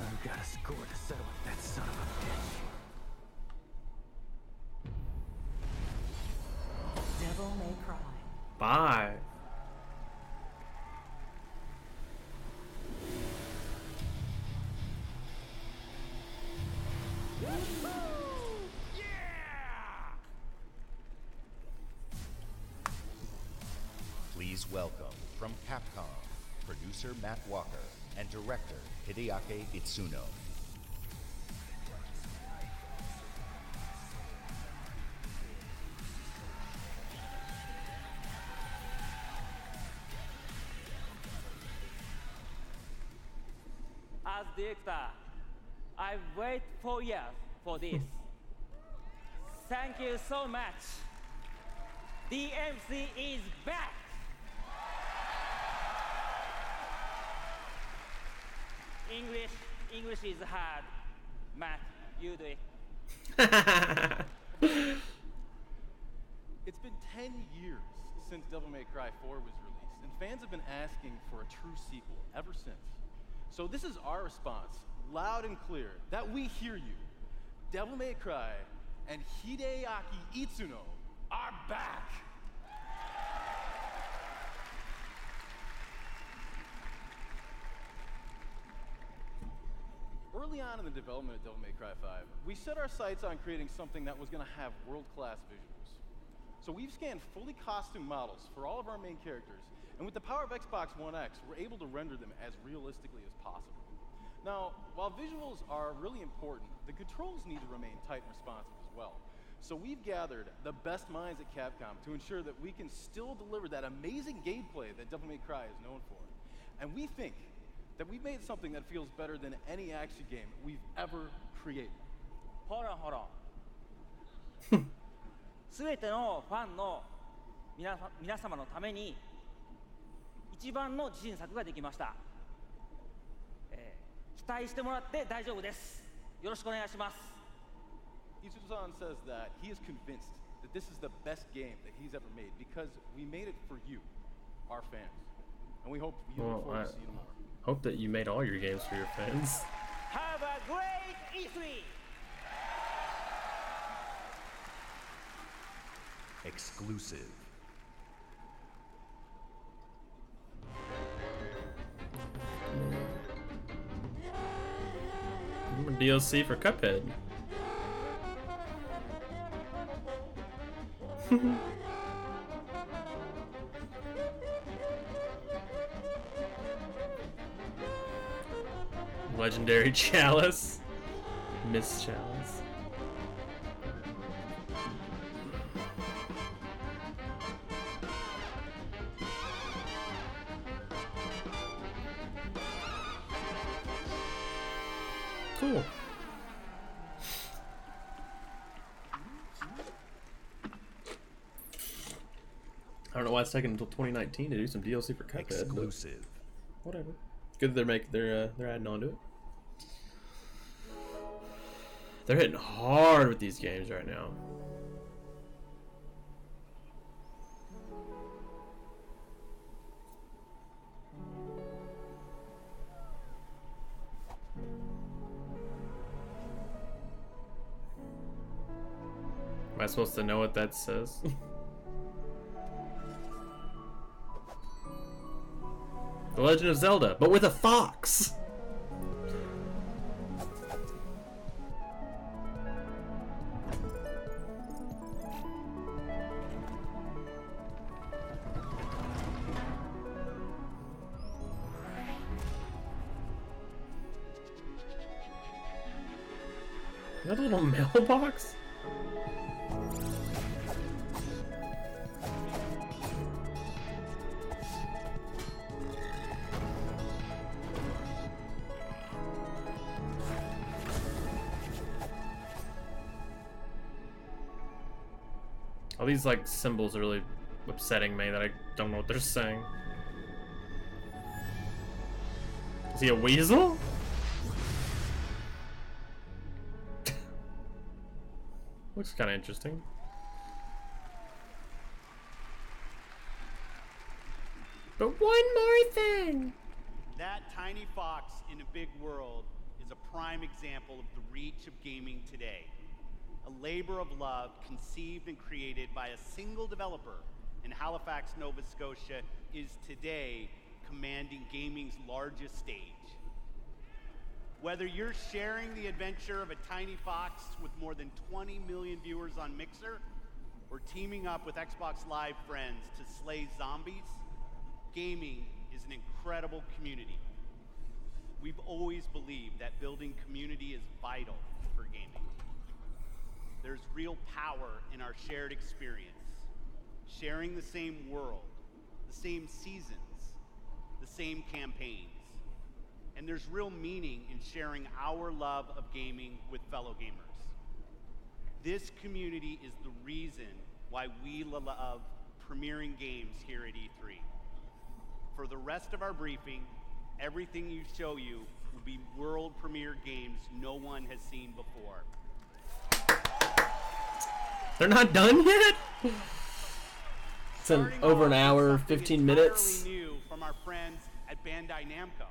I've got a score to settle with that son of a bitch. Devil May Cry. Bye. Please welcome, from Capcom, producer Matt Walker and director Hideaki Itsuno. As director, I wait 4 years for this. Thank you so much. DMC is back. English is hard. Matt, you do it. It's been 10 years since Devil May Cry 4 was released, and fans have been asking for a true sequel ever since. So this is our response, loud and clear, that we hear you. Devil May Cry and Hideaki Itsuno are back! Early on in the development of Devil May Cry 5, we set our sights on creating something that was going to have world-class visuals. So we've scanned fully costumed models for all of our main characters, and with the power of Xbox One X, we're able to render them as realistically as possible. Now, while visuals are really important, the controls need to remain tight and responsive as well. So we've gathered the best minds at Capcom to ensure that we can still deliver that amazing gameplay that Devil May Cry is known for. And we think that we've made something that feels better than any action game we've ever created. Hold on. すべてのファンの皆様のために一番の自信作ができました。期待してもらって大丈夫です。よろしくお願いします。Itsuno-san says that he is convinced that this is the best game that he's ever made because we made it for you, our fans. And we hope you look forward to seeing more. Hope that you made all your games for your fans. Have a great E3! Exclusive. DLC for Cuphead. Legendary Chalice. Miss Chalice. Cool. I don't know why it's taking until 2019 to do some DLC for Cuphead. Exclusive. Whatever. Good that they're adding on to it. They're hitting hard with these games right now. Am I supposed to know what that says? The Legend of Zelda, but with a fox! Is that a little mailbox? All these like symbols are really upsetting me that I don't know what they're saying. Is he a weasel? Looks kind of interesting. But one more thing! That tiny fox in a big world is a prime example of the reach of gaming today. A labor of love conceived and created by a single developer in Halifax, Nova Scotia is today commanding gaming's largest stage. Whether you're sharing the adventure of a tiny fox with more than 20 million viewers on Mixer, or teaming up with Xbox Live friends to slay zombies, gaming is an incredible community. We've always believed that building community is vital for gaming. There's real power in our shared experience, sharing the same world, the same seasons, the same campaigns. And there's real meaning in sharing our love of gaming with fellow gamers. This community is the reason why we love premiering games here at E3. For the rest of our briefing, everything you show you will be world premiere games no one has seen before. They're not done yet? It's over an hour, 15 minutes. New from our friends at Bandai Namco.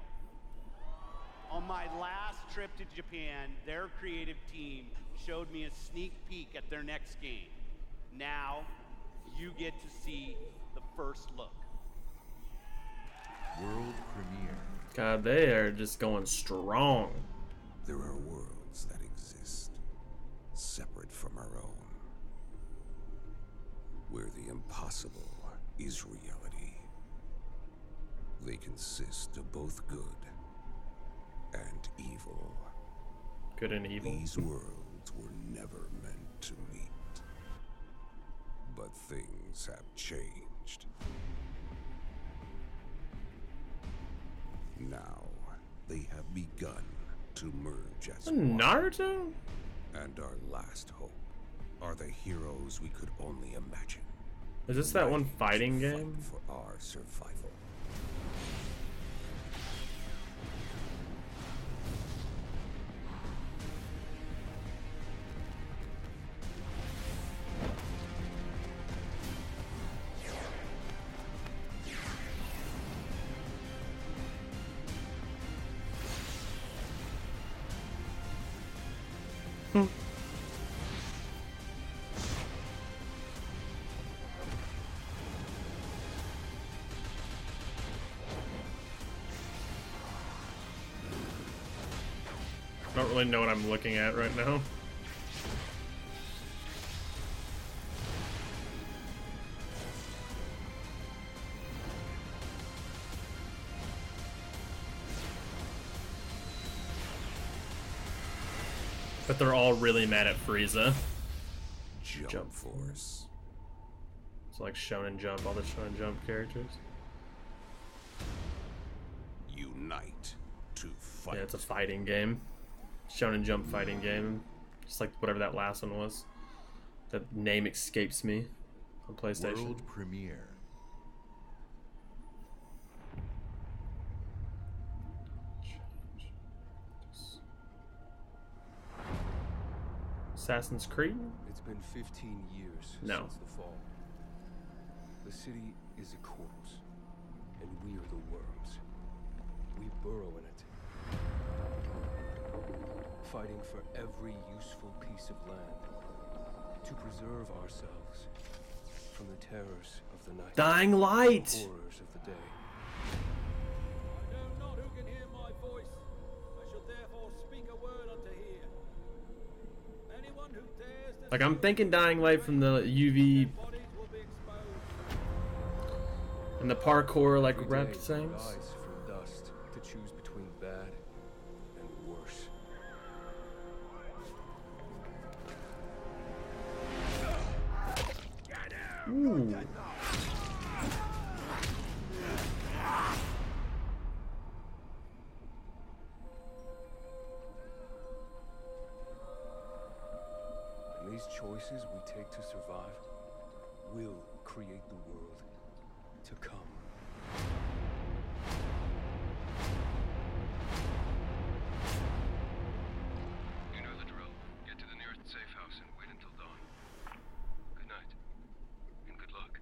On my last trip to Japan, their creative team showed me a sneak peek at their next game. Now, you get to see the first look. World premiere. God, they are just going strong. There are worlds that exist, separate from our own, where the impossible is reality. They consist of both good and evil. Good and evil. These worlds were never meant to meet. But things have changed. Now, they have begun to merge as one. Naruto? And our last hope are the heroes we could only imagine. Is this that one fighting game? For our survival. Don't really know what I'm looking at right now. But they're all really mad at Frieza. Jump Force. It's like Shonen Jump, all the Shonen Jump characters. Unite to fight. Yeah, it's a fighting game. Shonen Jump fighting game. Just like whatever that last one was. That name escapes me on PlayStation. World premiere. Assassin's Creed? It's been 15 years No. since the fall. The city is a corpse, and we are the worms. We burrow in it, fighting for every useful piece of land to preserve ourselves from the terrors of the night. Dying Light! The horrors of the day. I know not who can hear my voice. I shall therefore speak a word unto here. Anyone who dares to Like, I'm thinking Dying Light from the UV and the parkour, like, Every rep day we things. rise from dust to choose between bad and worse. Ooh. And these choices we take to survive will create the world to come. You know the drill. Get to the nearest safe house and wait until dawn. Good night. And good luck.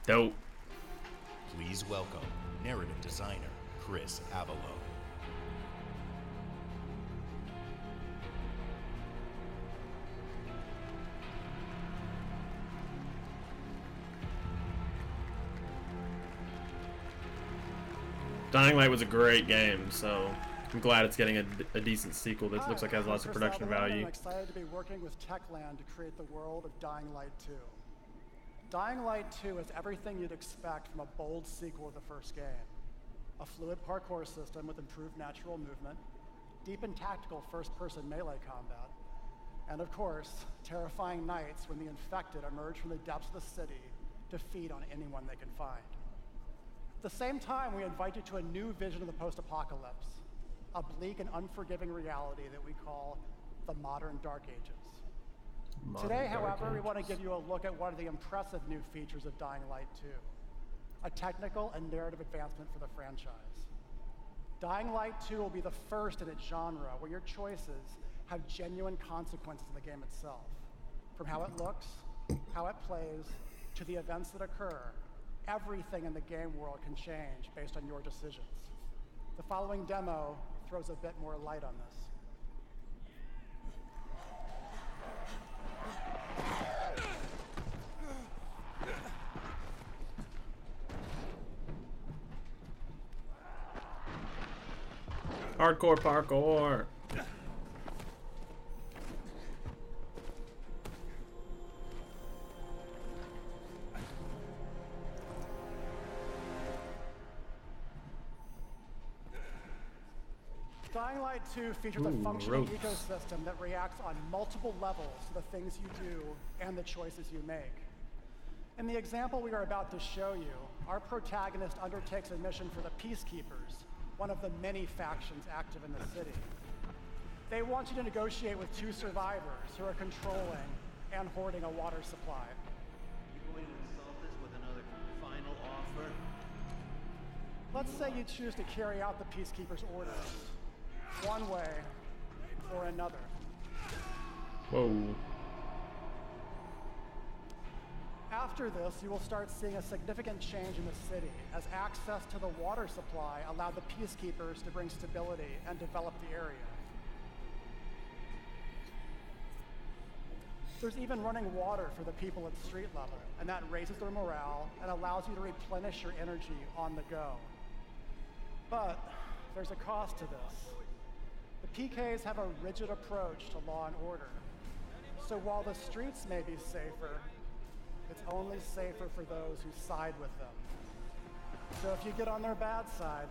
Dope. Please welcome narrative designer Chris Avalo. Dying Light was a great game, so I'm glad it's getting a decent sequel that looks like it has lots of Chris production Avalon, value. I'm excited to be working with Techland to create the world of Dying Light 2. Dying Light 2 is everything you'd expect from a bold sequel to the first game. A fluid parkour system with improved natural movement, deep and tactical first-person melee combat, and of course, terrifying nights when the infected emerge from the depths of the city to feed on anyone they can find. At the same time, we invite you to a new vision of the post-apocalypse, a bleak and unforgiving reality that we call the modern Dark Ages. Today, however, we want to give you a look at one of the impressive new features of Dying Light 2, a technical and narrative advancement for the franchise. Dying Light 2 will be the first in its genre where your choices have genuine consequences in the game itself, from how it looks, how it plays, to the events that occur. Everything in the game world can change based on your decisions. The following demo throws a bit more light on this. Hardcore parkour. Dying Light 2 features a functioning ecosystem that reacts on multiple levels to the things you do and the choices you make. In the example we are about to show you, our protagonist undertakes a mission for the Peacekeepers, one of the many factions active in the city. They want you to negotiate with two survivors who are controlling and hoarding a water supply. You going to insult us with another final offer? Let's say you choose to carry out the Peacekeepers' orders, one way or another. Whoa. After this, you will start seeing a significant change in the city, as access to the water supply allowed the peacekeepers to bring stability and develop the area. There's even running water for the people at street level, and that raises their morale and allows you to replenish your energy on the go. But there's a cost to this. The PKs have a rigid approach to law and order. So while the streets may be safer, it's only safer for those who side with them. So if you get on their bad side.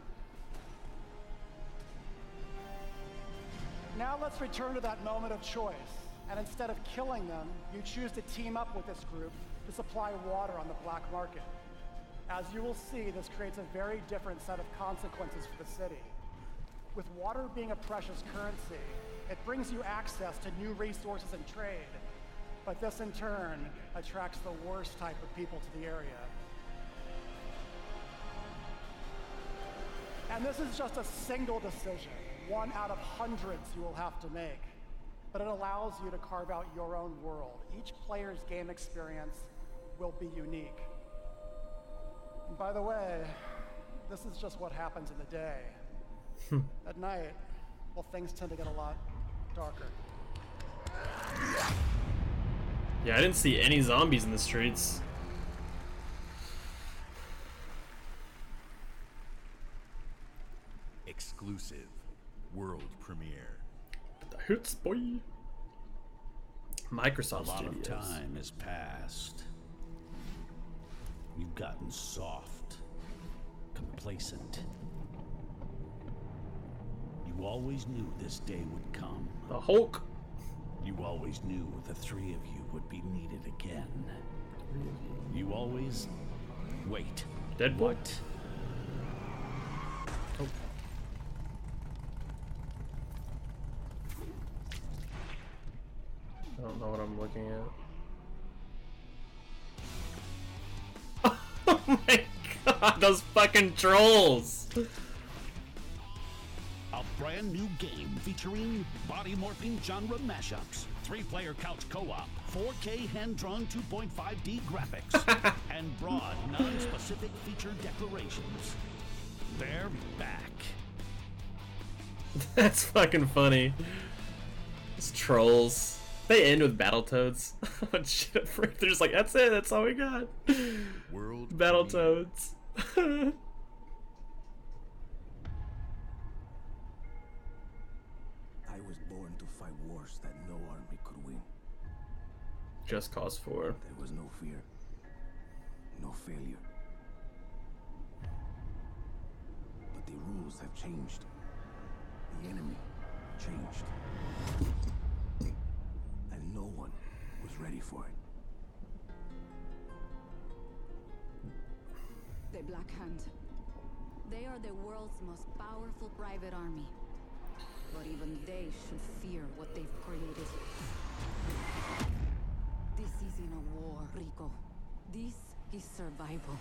Now let's return to that moment of choice. And instead of killing them, you choose to team up with this group to supply water on the black market. As you will see, this creates a very different set of consequences for the city. With water being a precious currency, it brings you access to new resources and trade. But this, in turn, attracts the worst type of people to the area. And this is just a single decision, one out of hundreds you will have to make. But it allows you to carve out your own world. Each player's game experience will be unique. And by the way, this is just what happens in the day. At night, well, things tend to get a lot darker. Yeah, I didn't see any zombies in the streets. Exclusive world premiere. The hits, boy. Microsoft A lot Studios. of time has passed. You've gotten soft, complacent. You always knew this day would come. The Hulk. You always knew the three of you would be needed again. You always... Wait. Deadpool? What? Oh. I don't know what I'm looking at. Oh my god, those fucking trolls! A brand new game featuring body morphing genre mashups, 3-player couch co-op, 4K hand-drawn 2.5D graphics, and broad, non-specific feature declarations. They're back. That's fucking funny. Those trolls. They end with Battletoads. Oh shit, they're just like, that's it, that's all we got. World Battletoads. I was born to fight wars that no army could win. Just Cause 4. There was no fear, no failure. But the rules have changed. The enemy changed. And no one was ready for it. The Black Hand. They are the world's most powerful private army. But even they should fear what they've created. This isn't a war, Rico. This is survival.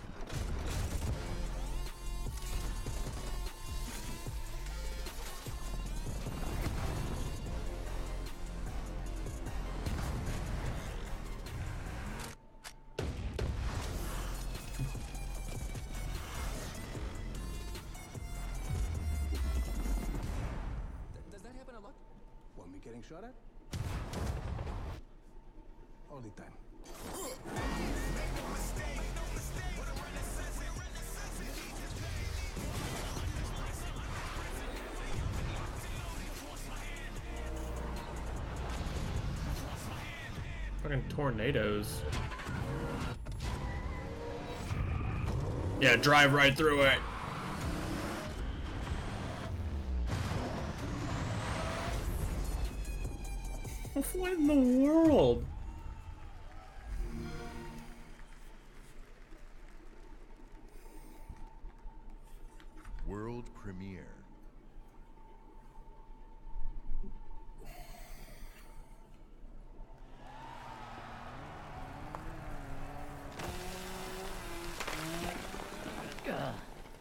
Does that happen a lot? Want me getting shot at? All the time. Fucking tornadoes. Yeah, drive right through it. What in the world? World premiere.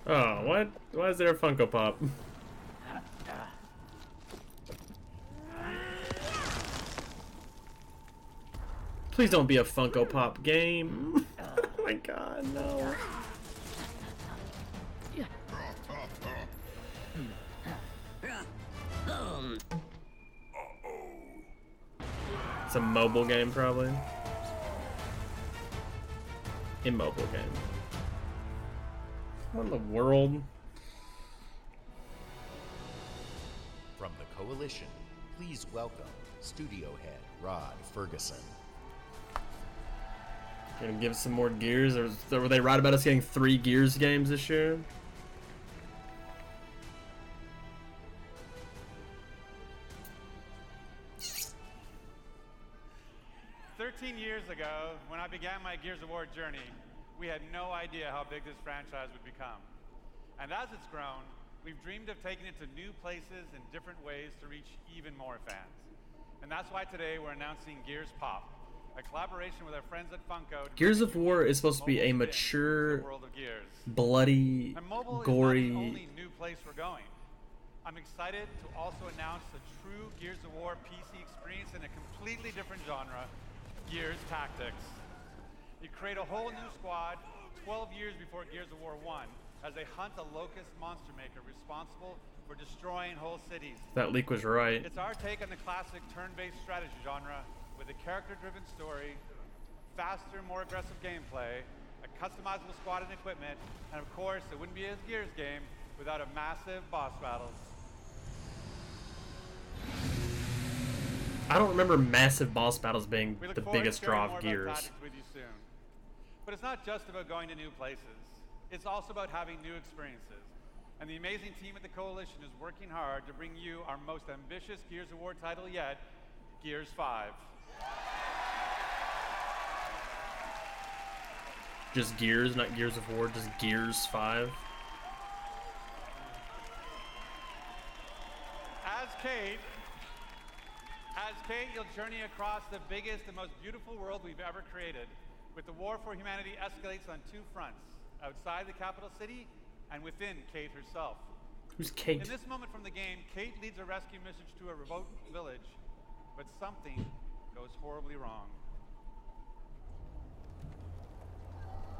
Oh, what? Why is there a Funko Pop? Please don't be a Funko Pop game. Oh my god, no. It's a mobile game, probably. Immobile game. What in the world? From the Coalition, please welcome Studio Head Rod Ferguson. Gonna give us some more Gears? Or were they right about us getting 3 Gears games this year? 13 years ago, when I began my Gears of War journey, we had no idea how big this franchise would become. And as it's grown, we've dreamed of taking it to new places in different ways to reach even more fans. And that's why today we're announcing Gears Pop, a collaboration with our friends at Funko. Gears of War is supposed to be a mature, bloody, gory. Is not the only new place we're going. I'm excited to also announce a true Gears of War PC experience in a completely different genre, Gears Tactics. You create a whole new squad 12 years before Gears of War 1 as they hunt a locust monster maker responsible for destroying whole cities. That leak was right. It's our take on the classic turn-based strategy genre with a character-driven story, faster, more aggressive gameplay, a customizable squad and equipment, and of course, it wouldn't be a Gears game without a massive boss battles. I don't remember massive boss battles being We look the forward biggest to sharing draw more of about Gears. Tactics with you soon. But it's not just about going to new places. It's also about having new experiences. And the amazing team at the Coalition is working hard to bring you our most ambitious Gears of War title yet, Gears 5. Just Gears, not Gears of War, just Gears 5. As Kate, you'll journey across the biggest and most beautiful world we've ever created, with the war for humanity escalates on 2 fronts, outside the capital city and within Kate herself. Who's Kate? In this moment from the game, Kate leads a rescue mission to a remote village, but something goes horribly wrong.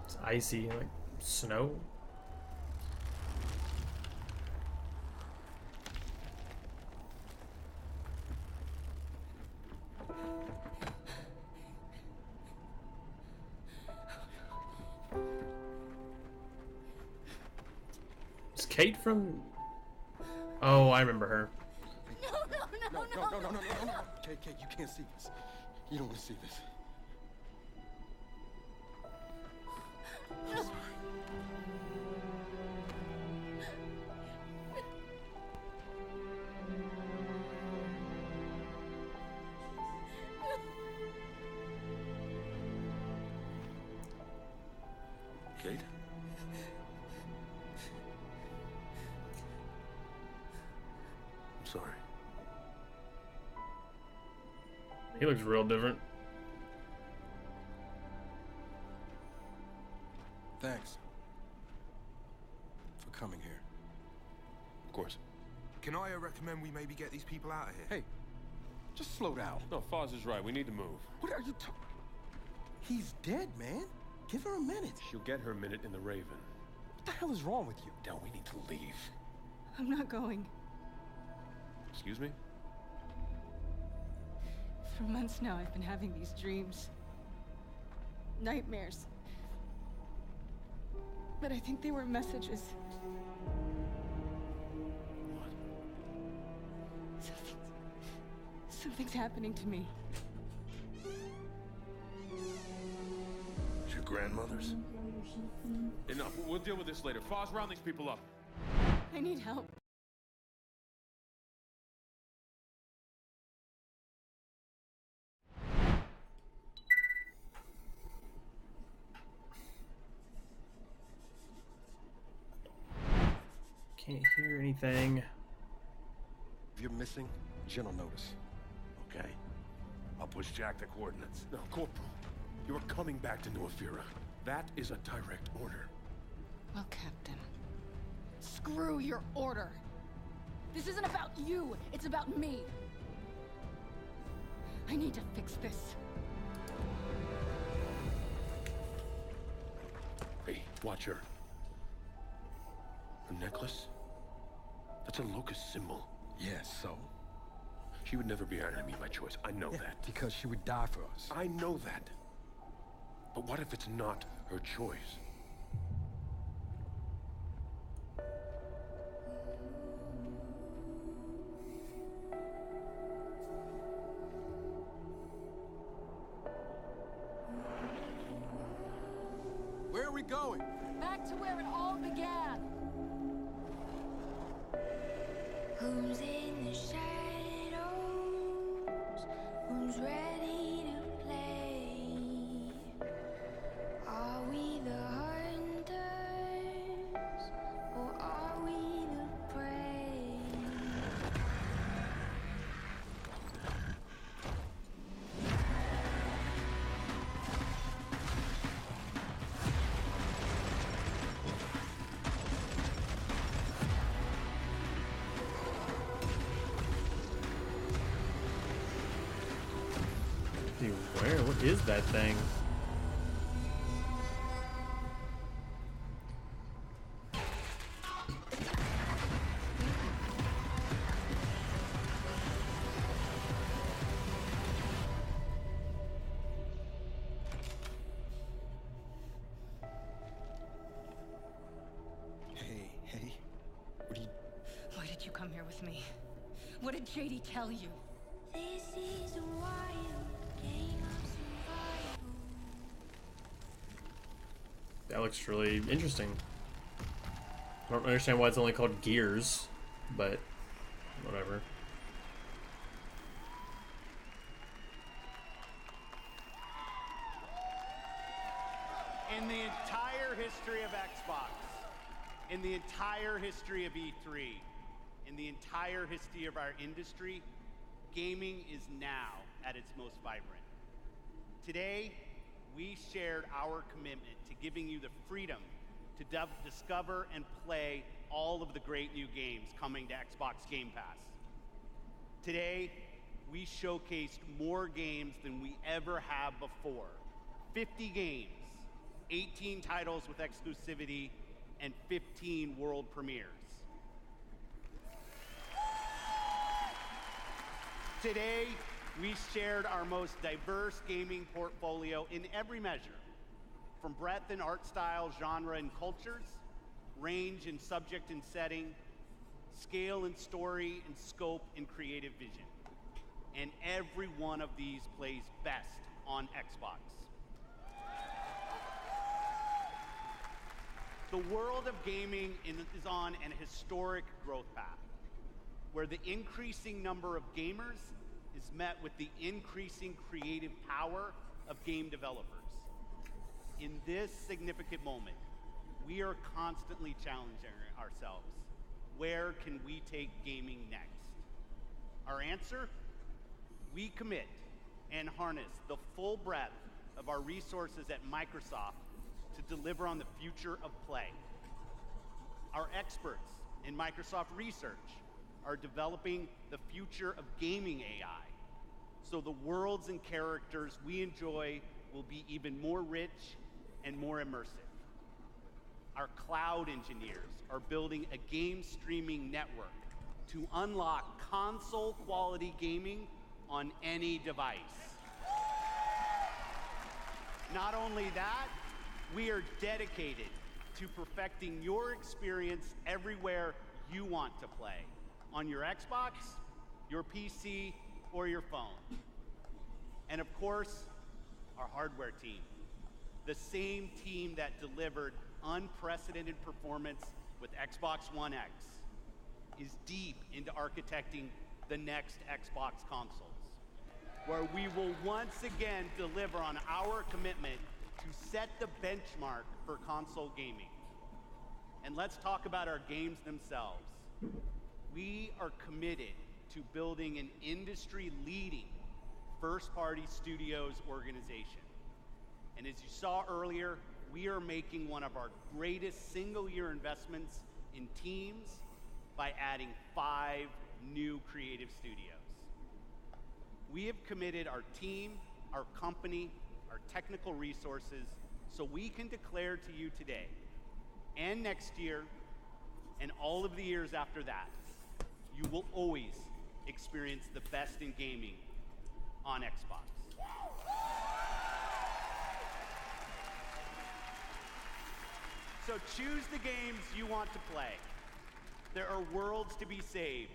It's icy, like snow. Is Kate from... Oh, I remember her. No. Kate, you can't see this. You don't want to see this. I'm sorry. Kate? I'm sorry. He looks real different. Thanks for coming here. Of course. Can I recommend we maybe get these people out of here? Hey, just slow down. No, Foz is right. We need to move. What are you talking? He's dead, man. Give her a minute. She'll get her minute in the Raven. What the hell is wrong with you? Del, we need to leave. I'm not going. Excuse me? For months now, I've been having these dreams. Nightmares. But I think they were messages. What? Something's happening to me. It's your grandmother's? Enough. We'll deal with this later. Foz, round these people up. I need help. Can't hear anything. If you're missing, Jen will notice. Okay. I'll push Jack the coordinates. No, Corporal. You're coming back to New Ephira. That is a direct order. Well, Captain, screw your order. This isn't about you, it's about me. I need to fix this. Hey, watch her. The necklace? That's a locust symbol. Yes, so? She would never be our enemy by choice. I know that. Because she would die for us. I know that. But what if it's not her choice? Where are we going? Back to where it all began. Who's in the shadows? Who's ready to play? Are we the hunters or are we the prey? Dude, where? What is that thing? Hey. What are you... Why did you come here with me? What did JD tell you? This is a wild game of survival. That looks really interesting. I don't understand why it's only called Gears, but whatever. In the entire history of Xbox, in the entire history of E3, in the entire history of our industry, gaming is now at its most vibrant. Today, we shared our commitment to giving you the freedom to discover and play all of the great new games coming to Xbox Game Pass. Today, we showcased more games than we ever have before. 50 games, 18 titles with exclusivity, and 15 world premieres. Today, we shared our most diverse gaming portfolio in every measure, from breadth in art style, genre, and cultures, range in subject and setting, scale and story, and scope and creative vision. And every one of these plays best on Xbox. The world of gaming is on an historic growth path, where the increasing number of gamers is met with the increasing creative power of game developers. In this significant moment, we are constantly challenging ourselves. Where can we take gaming next? Our answer? We commit and harness the full breadth of our resources at Microsoft to deliver on the future of play. Our experts in Microsoft Research are developing the future of gaming AI, so the worlds and characters we enjoy will be even more rich and more immersive. Our cloud engineers are building a game streaming network to unlock console quality gaming on any device. Not only that, we are dedicated to perfecting your experience everywhere you want to play, on your Xbox, your PC, or your phone. And of course, our hardware team, the same team that delivered unprecedented performance with Xbox One X, is deep into architecting the next Xbox consoles, where we will once again deliver on our commitment to set the benchmark for console gaming. And let's talk about our games themselves. We are committed to building an industry-leading first-party studios organization. And as you saw earlier, we are making one of our greatest single-year investments in teams by adding 5 new creative studios. We have committed our team, our company, our technical resources So we can declare to you today, and next year, and all of the years after that, you will always experience the best in gaming on Xbox. So choose the games you want to play. There are worlds to be saved,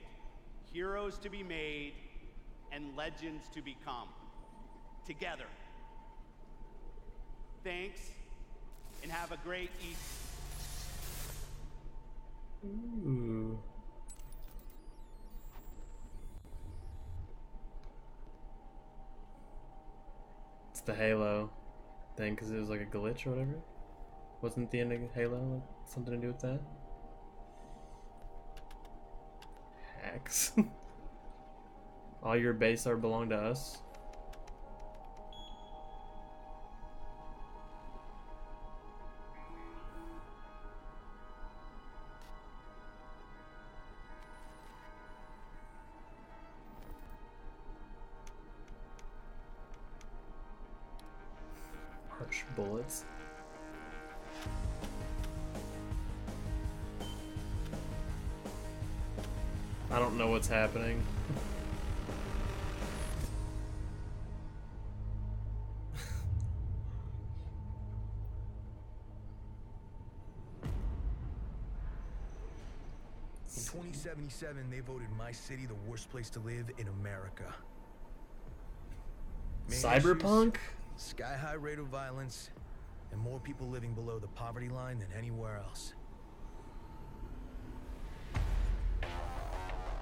heroes to be made, and legends to become. Together. Thanks, and have a great Easter. Ooh. It's the Halo thing because it was like a glitch or whatever. Wasn't the end of Halo something to do with that? Hacks. All your base are belong to us. Harsh bullets. I don't know what's happening. In 2077, they voted my city the worst place to live in America. Main Cyberpunk? issues, sky-high rate of violence, and more people living below the poverty line than anywhere else.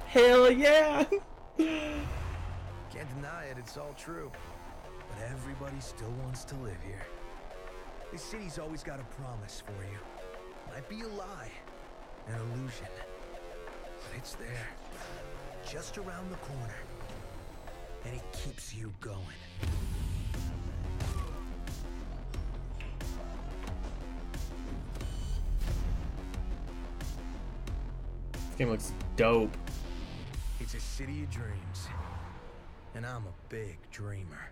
Hell yeah! Can't deny it, it's all true. But everybody still wants to live here. This city's always got a promise for you. Might be a lie, an illusion. But it's there, just around the corner. And it keeps you going. This game looks dope. It's a city of dreams. And I'm a big dreamer.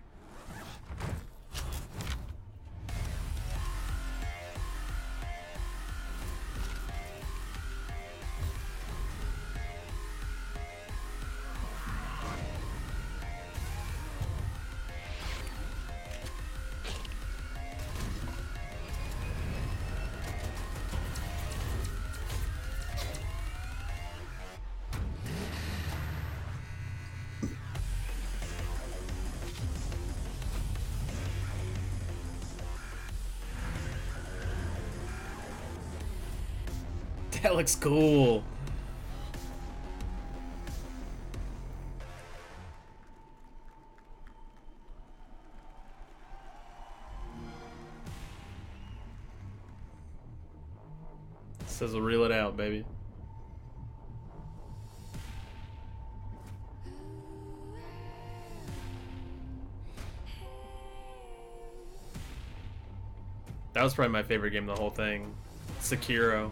That looks cool. Says we'll reel it out, baby. That was probably my favorite game of the whole thing. Sekiro.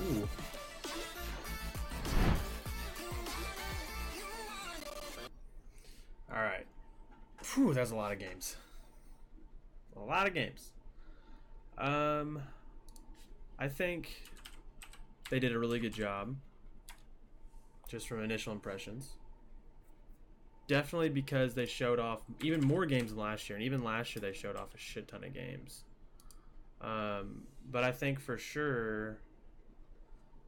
Ooh. Alright. Phew, that's a lot of games. A lot of games. I think they did a really good job, just from initial impressions. Definitely because they showed off even more games than last year, and even last year they showed off a shit ton of games. But I think for sure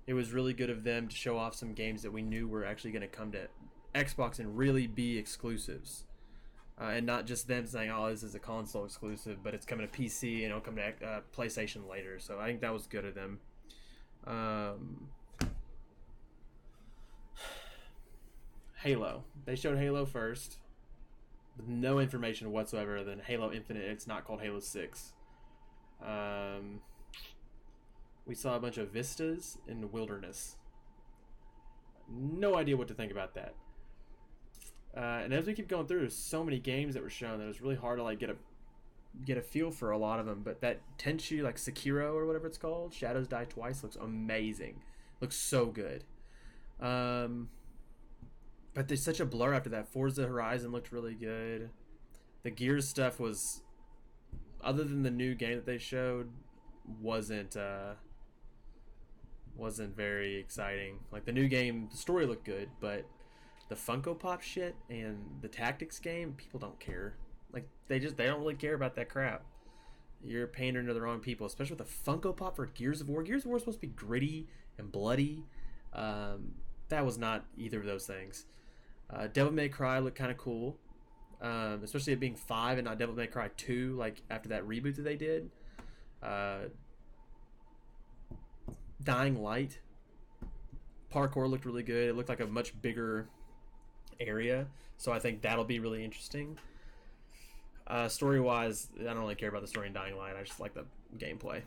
it was really good of them to show off some games that we knew were actually going to come to Xbox and really be exclusives. And not just them saying, oh, this is a console exclusive, but it's coming to PC and it'll come to PlayStation later. So I think that was good of them. Halo. They showed Halo first, with no information whatsoever other than Halo Infinite. It's not called Halo 6. We saw a bunch of vistas in the wilderness. No idea what to think about that. And as we keep going through, there's so many games that were shown that it was really hard to like get a feel for a lot of them. But that Tenchu, like Sekiro or whatever it's called, Shadows Die Twice, looks amazing. Looks so good. But there's such a blur after that. Forza Horizon looked really good. The Gears stuff was, other than the new game that they showed, wasn't very exciting. Like the new game, the story looked good, but the Funko Pop shit and the tactics game, people don't care. Like they don't really care about that crap. You're pandering to the wrong people, especially with the Funko Pop for Gears of War. Gears of War is supposed to be gritty and bloody. That was not either of those things. Devil May Cry looked kind of cool, especially it being 5 and not Devil May Cry 2, like after that reboot that they did. Dying Light parkour looked really good. It looked like a much bigger area, so I think that'll be really interesting. Story-wise, I don't really care about the story in Dying Light. I just like the gameplay.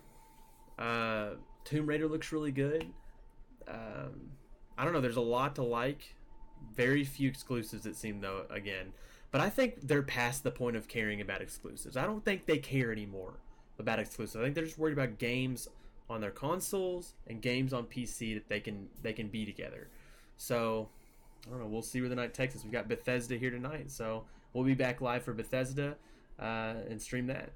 Tomb Raider looks really good. I don't know. There's a lot to like. Very few exclusives, it seemed, though, again. But I think they're past the point of caring about exclusives. I don't think they care anymore about exclusives. I think they're just worried about games on their consoles and games on PC that they can be together. So, I don't know. We'll see where the night takes us. We've got Bethesda here tonight, so we'll be back live for Bethesda and stream that.